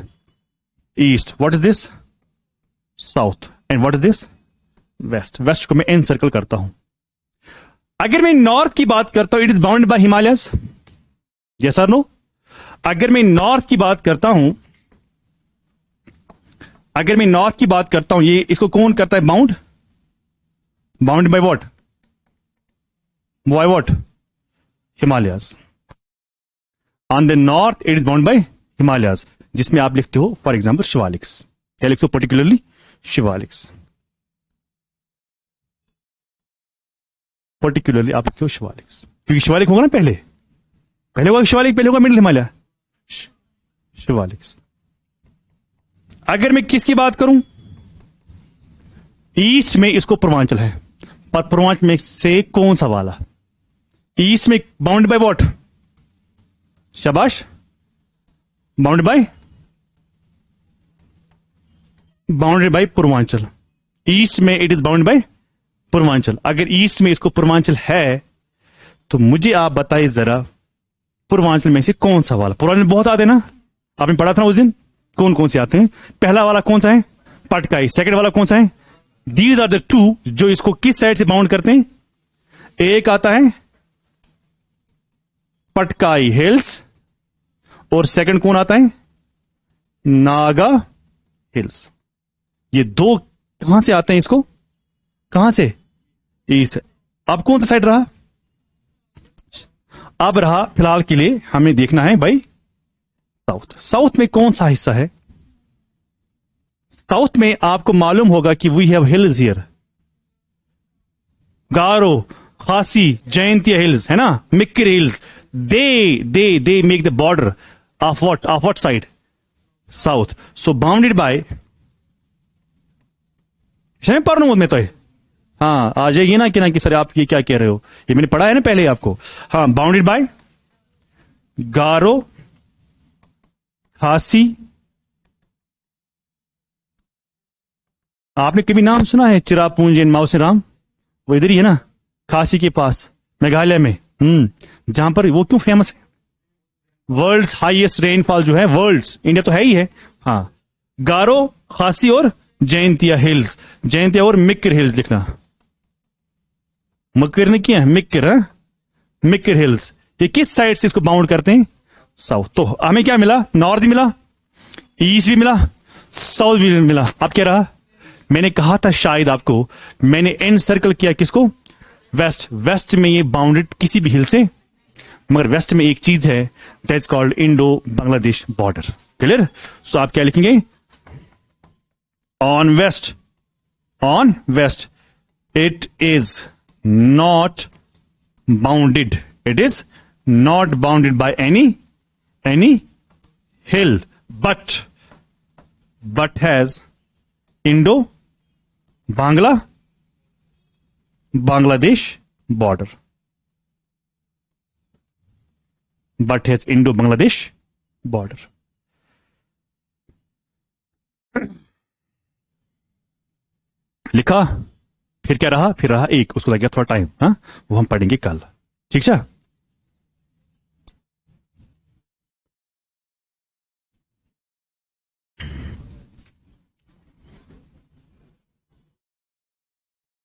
east. What is this, south. And what is this, west. West को मैं एन सर्कल करता हूं। अगर मैं नॉर्थ की बात करता हूं, it is bounded by Himalayas, yes और नो। अगर मैं नॉर्थ की बात करता हूं, अगर मैं नॉर्थ की बात करता हूं, ये इसको कौन करता है bound, bounded by what, by what, Himalayas. On the north it is bound by Himalayas, जिसमें आप लिखते हो फॉर एग्जाम्पल शिवालिक्स। क्या लिखते हो, पर्टिकुलरली शिवालिक्स। पर्टिकुलरली आप लिखते हो शिवालिक्स, क्योंकि शिवालिक होगा ना पहले, पहले होगा शिवालिक, पहले होगा मिडिल हिमालय, शिवालिक्स। अगर मैं किसकी बात करूं, ईस्ट में इसको पूर्वांचल है, पर पूर्वांचल में से कौन सा वाला, ईस्ट में बाउंड बाय व्हाट, शाबाश, बाउंड बाय पूर्वांचल। ईस्ट में it is bound by Purvanchal. अगर ईस्ट में इसको पूर्वांचल है तो मुझे आप बताइए जरा, पूर्वांचल में से कौन सा वाला, पूर्वांचल बहुत आते ना, आपने पढ़ा था ना उस दिन, कौन कौन से आते हैं। पहला वाला कौन सा है, पटकाई। सेकंड वाला कौन सा है, दीज आर द टू जो इसको किस साइड से बाउंड करते हैं। एक आता है पटकाई हिल्स, और सेकंड कौन आता है, नागा हिल्स। ये दो कहां से आते हैं, इसको कहां से, ईस्ट। अब कौन सा साइड रहा, अब रहा फिलहाल के लिए हमें देखना है भाई साउथ। साउथ में कौन सा हिस्सा है, साउथ में आपको मालूम होगा कि we have hills here, Garo, Khasi, Jaintia hills है ना, Mikir hills. They make the border of what side, south. So bounded by, पढ़ रहा हूं मैं तो। हाँ, आ जाइए ना कि सर आप ये क्या कह रहे हो, ये मैंने पढ़ा है ना पहले आपको। हाँ, बाउंडेड बाय गारो, खासी। आपने कभी नाम सुना है चिरापुंज एंड माउसेराम, वो इधर ही है ना, खासी के पास, मेघालय में। जहां पर वो क्यों फेमस है, वर्ल्ड्स हाईएस्ट रेनफॉल जो है, वर्ल्ड्स, इंडिया तो है ही है। हाँ, गारो, खासी और जयंतिया हिल्स, जयंतिया और मिक्किर हिल्स लिखना। मक्किर ने किया है, मिक्किर, मिक्किर हिल्स। ये किस साइड से इसको बाउंड करते हैं, साउथ। तो हमें क्या मिला, नॉर्थ भी मिला, ईस्ट भी मिला, साउथ भी मिला। अब क्या रहा, मैंने कहा था शायद आपको, मैंने एंड सर्कल किया किसको, वेस्ट। वेस्ट में ये बाउंडेड किसी भी हिल से, मगर वेस्ट में एक चीज है, that is called Indo Bangladesh border. Clear. So आप क्या लिखेंगे, on west it is not bounded, it is not bounded by any hill, but has Bangladesh border, but has Indo-Bangladesh border. लिखा, फिर क्या रहा, फिर रहा एक, उसको लग गया थोड़ा टाइम, हाँ, वो हम पढ़ेंगे कल, ठीक है।